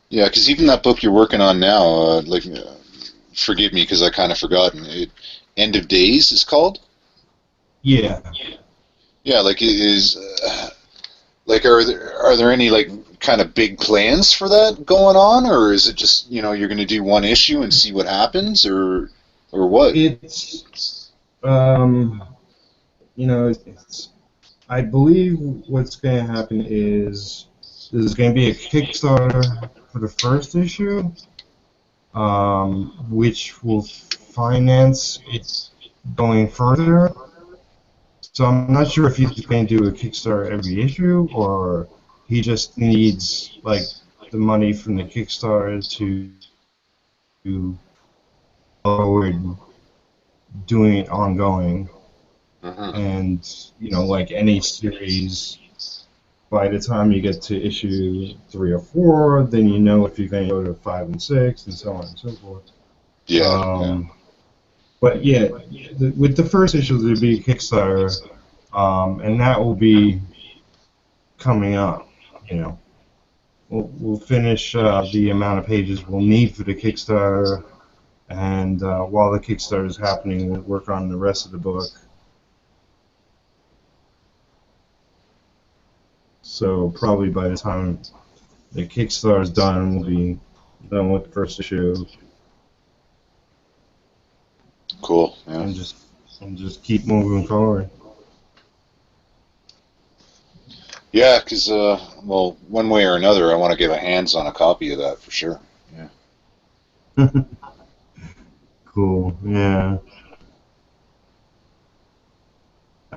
Yeah, because even that book you're working on now, forgive me because I kind of forgotten it. End of Days is called. Yeah. Yeah, like it is. Are there any like kind of big plans for that going on, or is it just you're going to do one issue and see what happens, or what? It's it's I believe what's going to happen is there's going to be a Kickstarter for the first issue, which will finance it going further. So I'm not sure if he's going to do a Kickstarter every issue, or he just needs like the money from the Kickstarter to forward doing it ongoing. Hmm. And like any series, by the time you get to issue 3 or 4, then you know if you're going to go to 5 and 6, and so on and so forth. Yeah, yeah. Um, but yeah, with the first issue, there'll be a Kickstarter, and that will be coming up. You know, we'll finish the amount of pages we'll need for the Kickstarter, and while the Kickstarter is happening, we'll work on the rest of the book. So probably by the time the Kickstarter is done, we'll be done with the first issue, Cool. Yeah. and just keep moving forward. Yeah, because well, one way or another, I want to get my hands on a copy of that for sure. Yeah. Cool. Yeah.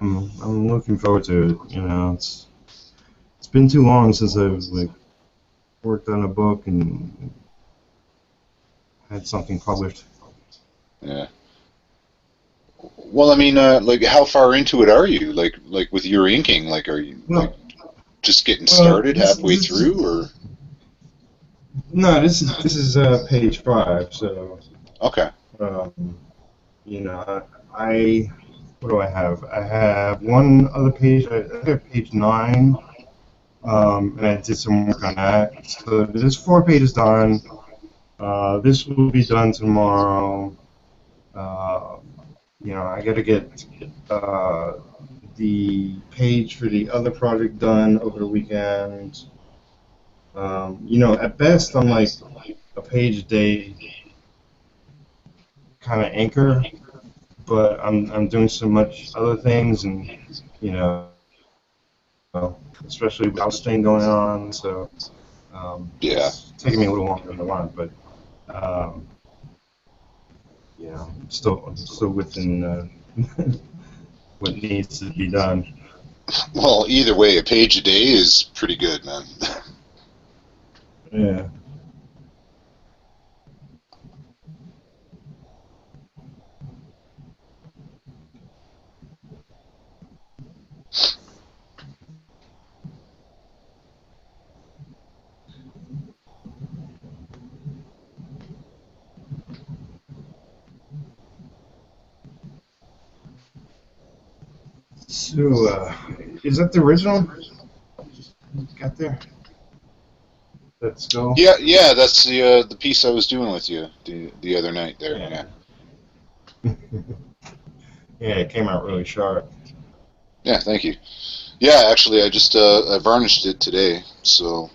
I'm looking forward to it. It's been too long since I've like worked on a book and had something published. Yeah. Well, I mean, like, how far into it are you? Like with your inking, like, are you like Well, just getting well, started this halfway this is through, or no, this is page 5. So okay? um, I what do I have? I have one other page. I got page 9, and I did some work on that. So there's 4 pages done. This will be done tomorrow. Uh, I got to get uh, the page for the other project done over the weekend. At best, I'm like a page a day kind of anchor, but I'm doing so much other things, and you know, especially with the house thing going on, so Yeah. it's taking me a little longer than I want, but um, still within what needs to be done. Well, either way, a page a day is pretty good, man. Yeah. So, is that the original? Just got there. Let's go. Yeah, yeah, that's the piece I was doing with you the other night there. Yeah. Yeah. Yeah, it came out really sharp. Yeah, thank you. Yeah, actually, I varnished it today, so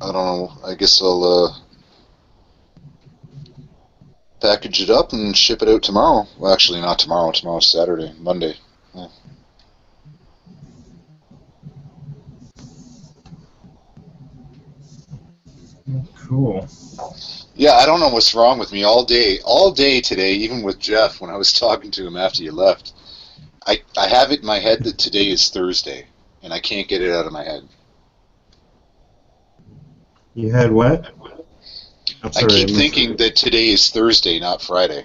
I don't know. I guess I'll package it up and ship it out tomorrow. Well, actually, not tomorrow. Tomorrow's Saturday, Monday. Yeah. Cool. Yeah, I don't know what's wrong with me all day today. Even with Jeff, when I was talking to him after you left, I have it in my head that today is Thursday, and I can't get it out of my head. You had what? I'm I sorry, I keep missed thinking it. that today is Thursday, not Friday.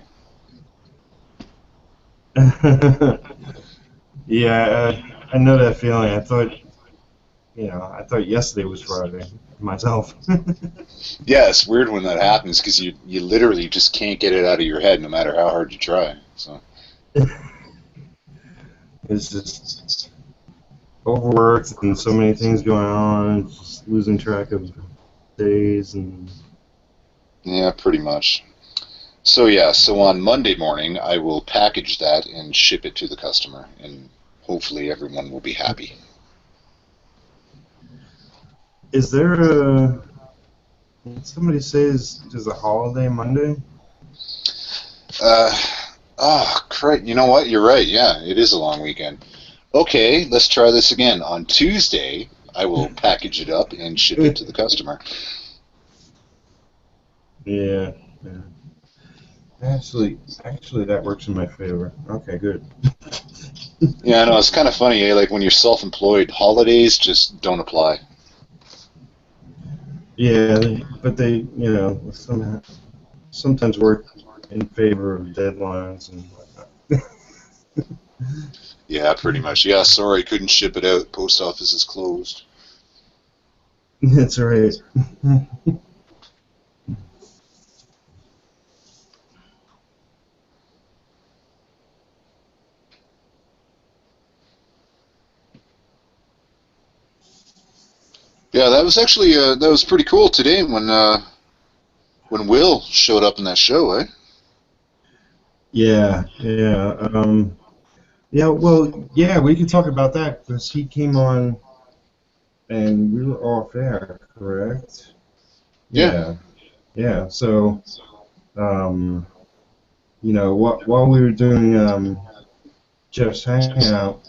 Yeah, I know that feeling. I thought yesterday was Friday myself. Yeah, it's weird when that happens because you literally just can't get it out of your head no matter how hard you try. So It's just overworked and so many things going on, just losing track of days and yeah, pretty much. So yeah, so on Monday morning I will package that and ship it to the customer, and hopefully everyone will be happy. is there a somebody says there's a holiday Monday? Uh, oh, great. You know what? You're right. Yeah, it is a long weekend. Okay, let's try this again. On Tuesday, I will package it up and ship it to the customer. Yeah, yeah. Actually, that works in my favor. Okay, good. Yeah, I know, it's kind of funny, eh? Like when you're self-employed, holidays just don't apply. Yeah, but they, sometimes work in favor of deadlines and whatnot. Yeah, pretty much. Yeah, sorry, couldn't ship it out. Post office is closed. That's right. Yeah, that was actually that was pretty cool today when Will showed up in that show, eh? Yeah, yeah. Yeah, well, yeah, we could talk about that because he came on and we were off air, correct? Yeah. Yeah, yeah. So, um, while we were doing Jeff's Hangout,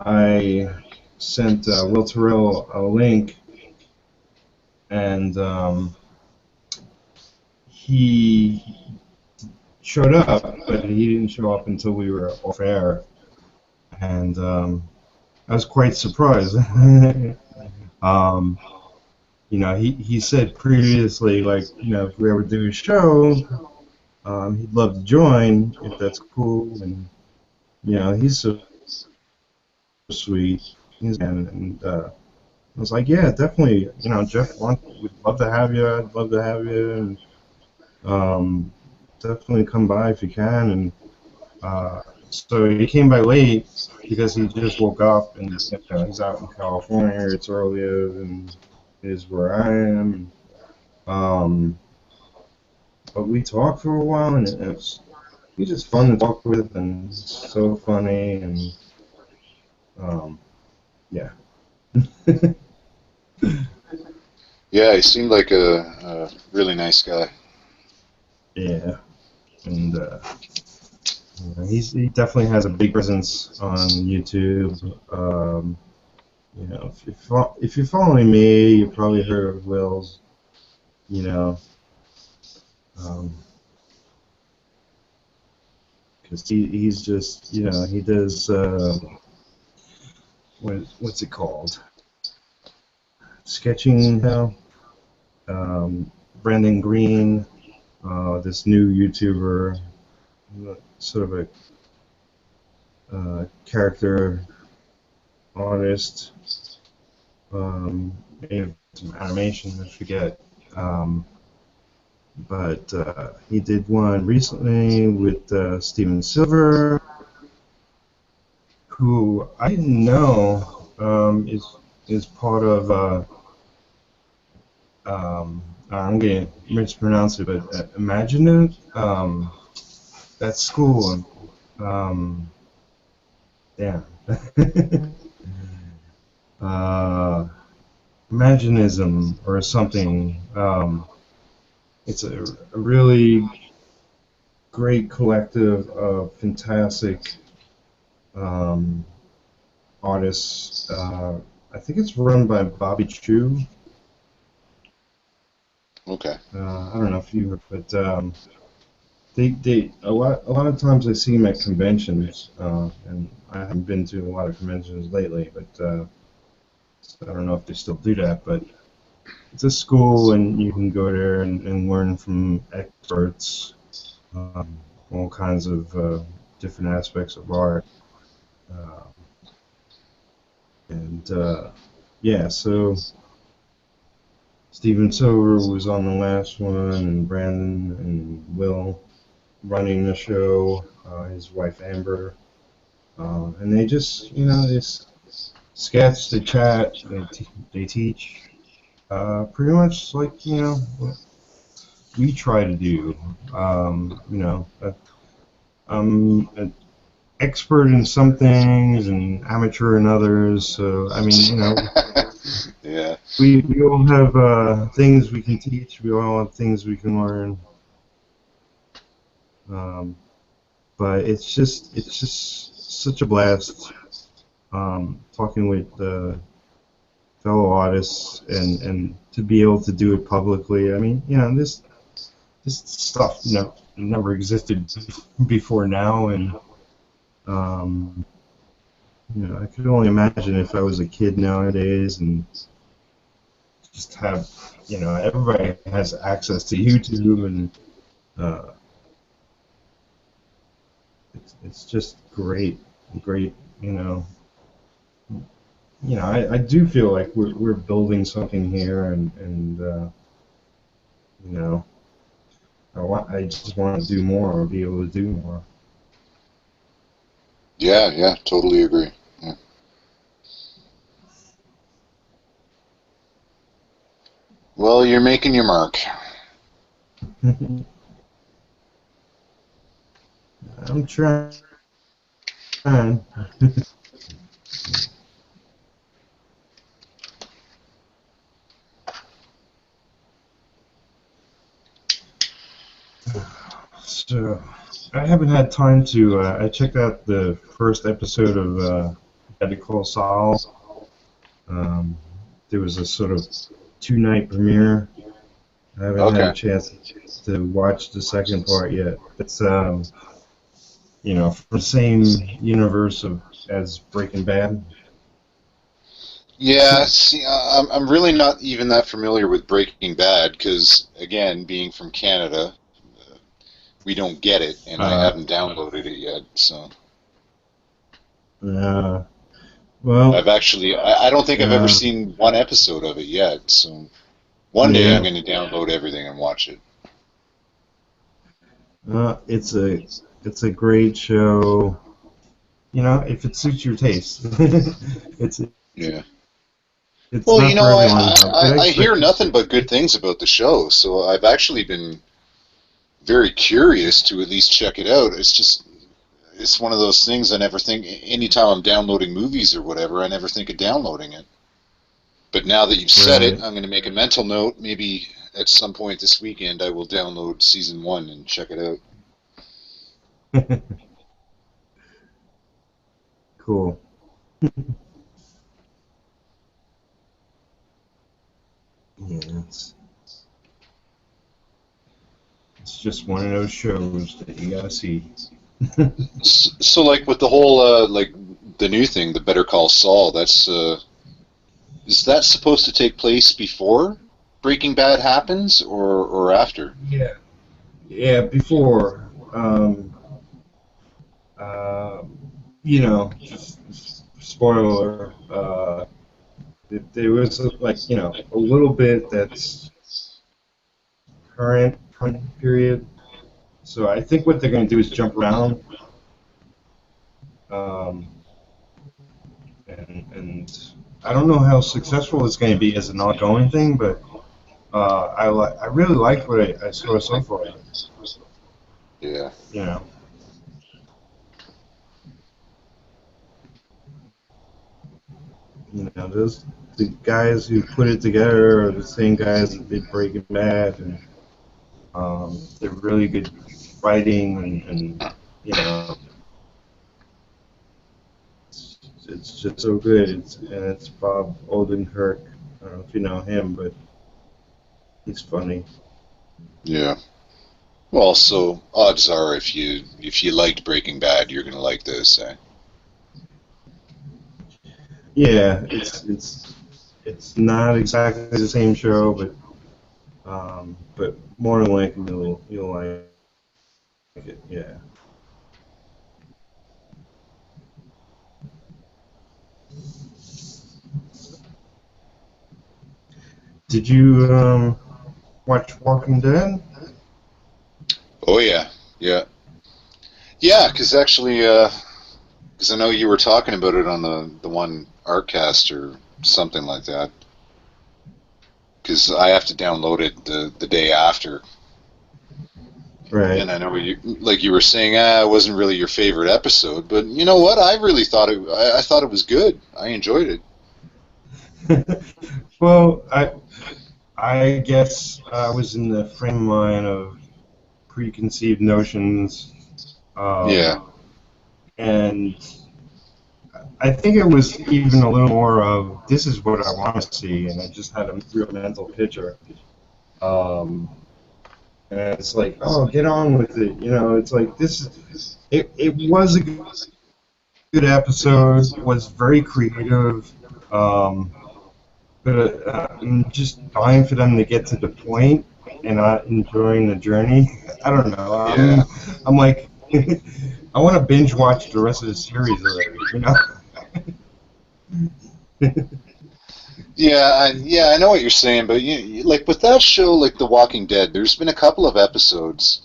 I sent Will Terrell a link, and he showed up, but he didn't show up until we were off air, and I was quite surprised. um, he said previously, like, if we ever do a show, he'd love to join if that's cool, and he's so sweet. And I was like, yeah, definitely. Jeff, would love to have you. I'd love to have you, and definitely come by if you can. And so he came by late because he just woke up, and he's out in California. It's earlier than it is where I am. Um, but we talked for a while, and he's just fun to talk with, and so funny, and um, yeah, Yeah, he seemed like a really nice guy. yeah, and he definitely has a big presence on YouTube. If you're following me, you probably heard of Will's. You know, um, because he's just he does what's it called? Sketching now. Brandon Green, this new YouTuber, sort of a character artist, made some animation, I forget. Um, but he did one recently with Steven Silver, who I didn't know is part of. I'm going to mispronounce it, but Imagine it. That school. Um, Damn. uh, Imaginism or something. It's a really great collective of fantastic um, artists. I think it's run by Bobby Chu. Okay. I don't know if you, but they a lot of times I see them at conventions, and I haven't been to a lot of conventions lately, but so I don't know if they still do that. But it's a school, and you can go there and learn from experts, um, all kinds of different aspects of art. Uh, and yeah, so Steven Silver was on the last one, and Brandon and Will running the show, his wife Amber. And they just, they sketch, they chat, they teach, pretty much like, what we try to do. I'm an expert in some things and amateur in others. So, I mean, Yeah. we all have things we can teach. We all have things we can learn. Um, but it's just such a blast talking with fellow artists and to be able to do it publicly. I mean, this stuff never existed before now, and Um, I could only imagine if I was a kid nowadays and just have, everybody has access to YouTube, and uh, it's just great. You know, I do feel like we're building something here, and you know, I just want to do more or be able to do more. Yeah, yeah, totally agree. Yeah. Well, you're making your mark. I'm trying. So, I haven't had time to. I checked out the first episode of Better Call Saul. Um, there was a sort of two-night premiere. I haven't had a Okay. chance to watch the second part yet. It's from the same universe of as Breaking Bad. Yeah, see, I'm really not even that familiar with Breaking Bad because, again, being from Canada, we don't get it, and I Uh, haven't downloaded it yet. So uh, well, I don't think I've ever uh, seen one episode of it yet. So one day I'm yeah, going to download everything and watch it. it's a great show. If it suits your taste. it's Yeah. it's Well, not for everyone, but I I hear expect. nothing but good things about the show, so I've actually been very curious to at least check it out. It's one of those things I never think, anytime I'm downloading movies or whatever, I never think of downloading it. But now that you've said it, Right. I'm going to make a mental note. Maybe at some point this weekend I will download season one and check it out. Cool. Yeah, it's just one of those shows that you gotta see. So, like with the whole like the new thing, the Better Call Saul, that's is that supposed to take place before Breaking Bad happens or after? Yeah. Yeah, before, uh, just spoiler, there was like, a little bit that's current period. So I think what they're going to do is jump around, um, and I don't know how successful it's going to be as an ongoing thing, but I really liked what I saw so far. Yeah. You know, those the guys who put it together are the same guys that did Breaking Bad, and they're really good writing, and it's just so good. It's Bob Odenkirk. I don't know if you know him, but he's funny. Yeah. Well, so odds are if you liked Breaking Bad, you're gonna like this, eh? Yeah, it's not exactly the same show, but more than likely you'll like it. Yeah. Did you watch Walking Dead? Oh yeah, yeah, yeah. Because actually, because I know you were talking about it on the one Artcast or something like that. Because I have to download it the day after, Right. and I know you were saying, it wasn't really your favorite episode, but you know what? I really thought I thought it was good. I enjoyed it. Well, I guess I was in the frame of mind of preconceived notions, Yeah, and I think it was even a little more of this is what I want to see, and I just had a real mental picture. Um, and it's like, oh, get on with it. It's like this. It was a good episode. Was very creative. Um, but I'm just dying for them to get to the point and not enjoying the journey. I don't know. Yeah. I'm like, I want to binge watch the rest of the series already. You know? Yeah, I know what you're saying, but like with that show, like The Walking Dead, there's been a couple of episodes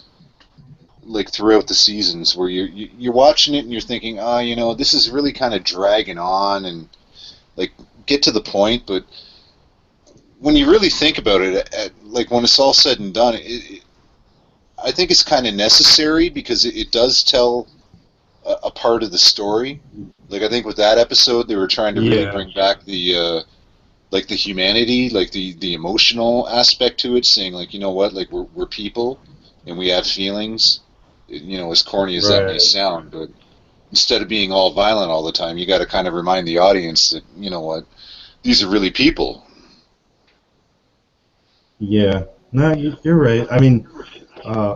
like throughout the seasons where you're watching it and you're thinking, oh, this is really kind of dragging on and like get to the point, but when you really think about it, like when it's all said and done, I think it's kind of necessary because it does tell a part of the story. Like I think with that episode, they were trying to really Yeah. bring back the like the humanity, like the emotional aspect to it, saying like, you know what, like we're people and we have feelings. As corny as that may Right. sound, but instead of being all violent all the time, you got to kind of remind the audience that what, these are really people. Yeah. No, you're right. I mean,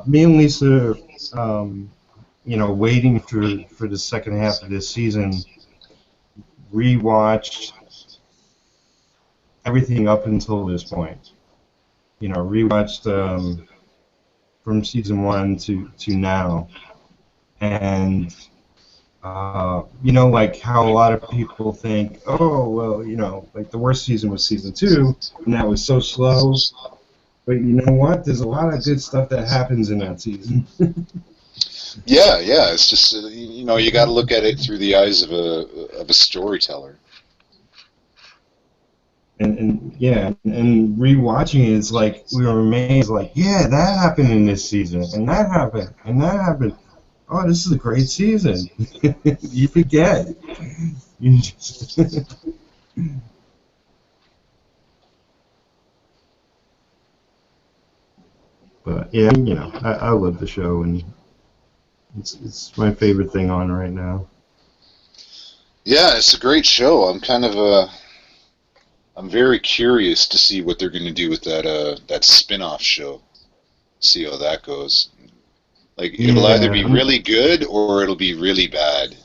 me and Lisa, um, waiting for the second half of this season, rewatched everything up until this point. Rewatched from season one to now, and like how a lot of people think, oh well, like the worst season was season two, and that was so slow. But you know what? There's a lot of good stuff that happens in that season. Yeah. It's just you got to look at it through the eyes of a storyteller. And yeah, and rewatching it is like we were amazed, like, yeah, that happened in this season, and that happened, and that happened. Oh, this is a great season. You forget. You just But yeah, I love the show, and it's my favorite thing on right now. Yeah, it's a great show. I'm very curious to see what they're going to do with that spin-off show. See how that goes. Like it'll either Yeah, be really good or it'll be really bad.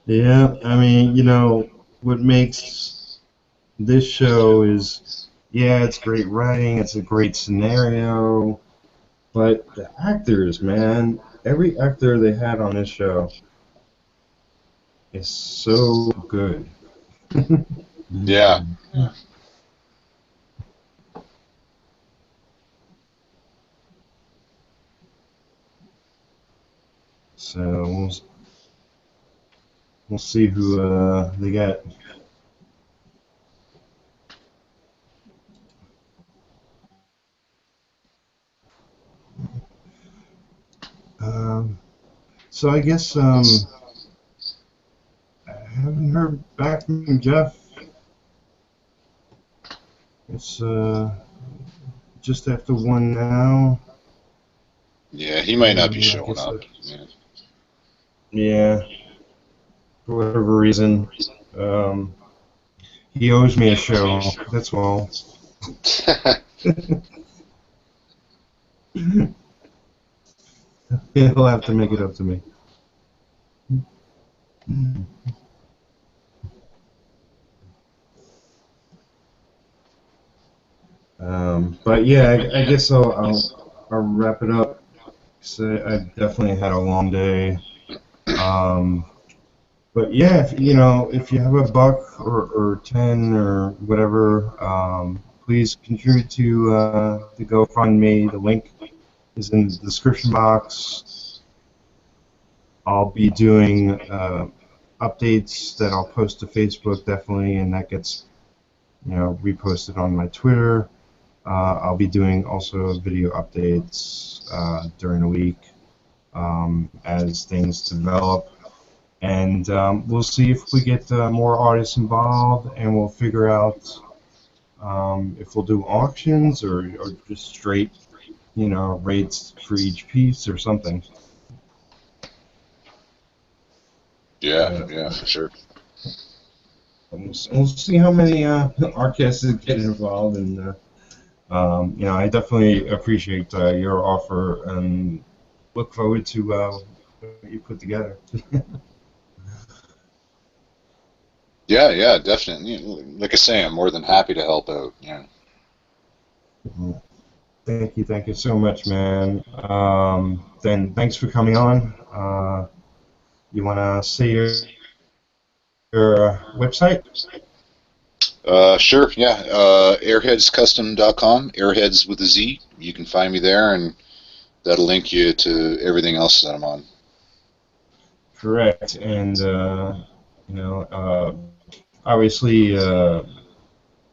yeah. I mean, what makes this show is, yeah, it's great writing, it's a great scenario, but the actors, man, every actor they had on this show is so good. Yeah. So we'll see who they got. Um, so I guess I haven't heard back from Jeff. It's just after one now. Yeah, he might not be I showing guess up. Yeah. yeah, for whatever reason, um, he owes me a show. That's all. He'll have to make it up to me. But yeah, I guess I'll wrap it up. So I definitely had a long day. Um, but yeah, if you have a buck or 10 or whatever, please contribute to the GoFundMe. The link is in the description box. I'll be doing updates that I'll post to Facebook definitely, and that gets reposted on my Twitter. I'll be doing also video updates during the week as things develop. And we'll see if we get more artists involved, and we'll figure out if we'll do auctions or just straight, rates for each piece or something. Yeah, But yeah, for sure. we'll see how many artists get involved, and I definitely appreciate your offer and look forward to what you put together. Yeah, yeah, definitely. Like I say, I'm more than happy to help out. Yeah. Thank you so much, man. Then thanks for coming on. You want to say your website? Sure, yeah. Airheadscustom.com, airheads with a Z. You can find me there, and that'll link you to everything else that I'm on. Correct. And you know, obviously,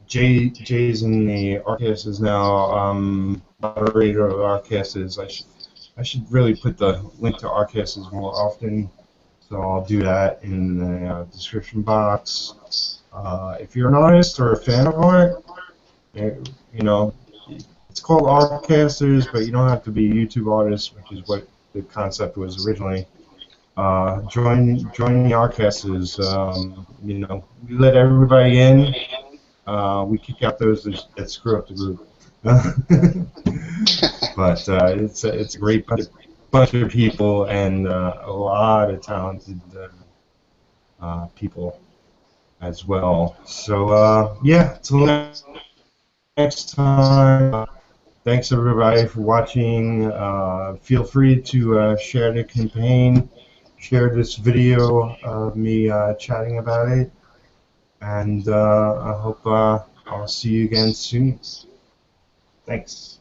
Jay's in the Arcast is now moderator of Arcast. I should really put the link to Arcast more often. So I'll do that in the description box. If you're an artist or a fan of art, you know, it's called Artcasters, but you don't have to be a YouTube artist, which is what the concept was originally. Join the Artcasters. You know, we let everybody in. We kick out those that screw up the group. But it's a great bunch of people and a lot of talented people as well. So yeah, till next time. Thanks everybody for watching. Feel free to share the campaign, share this video of me chatting about it, and I hope I'll see you again soon. Thanks.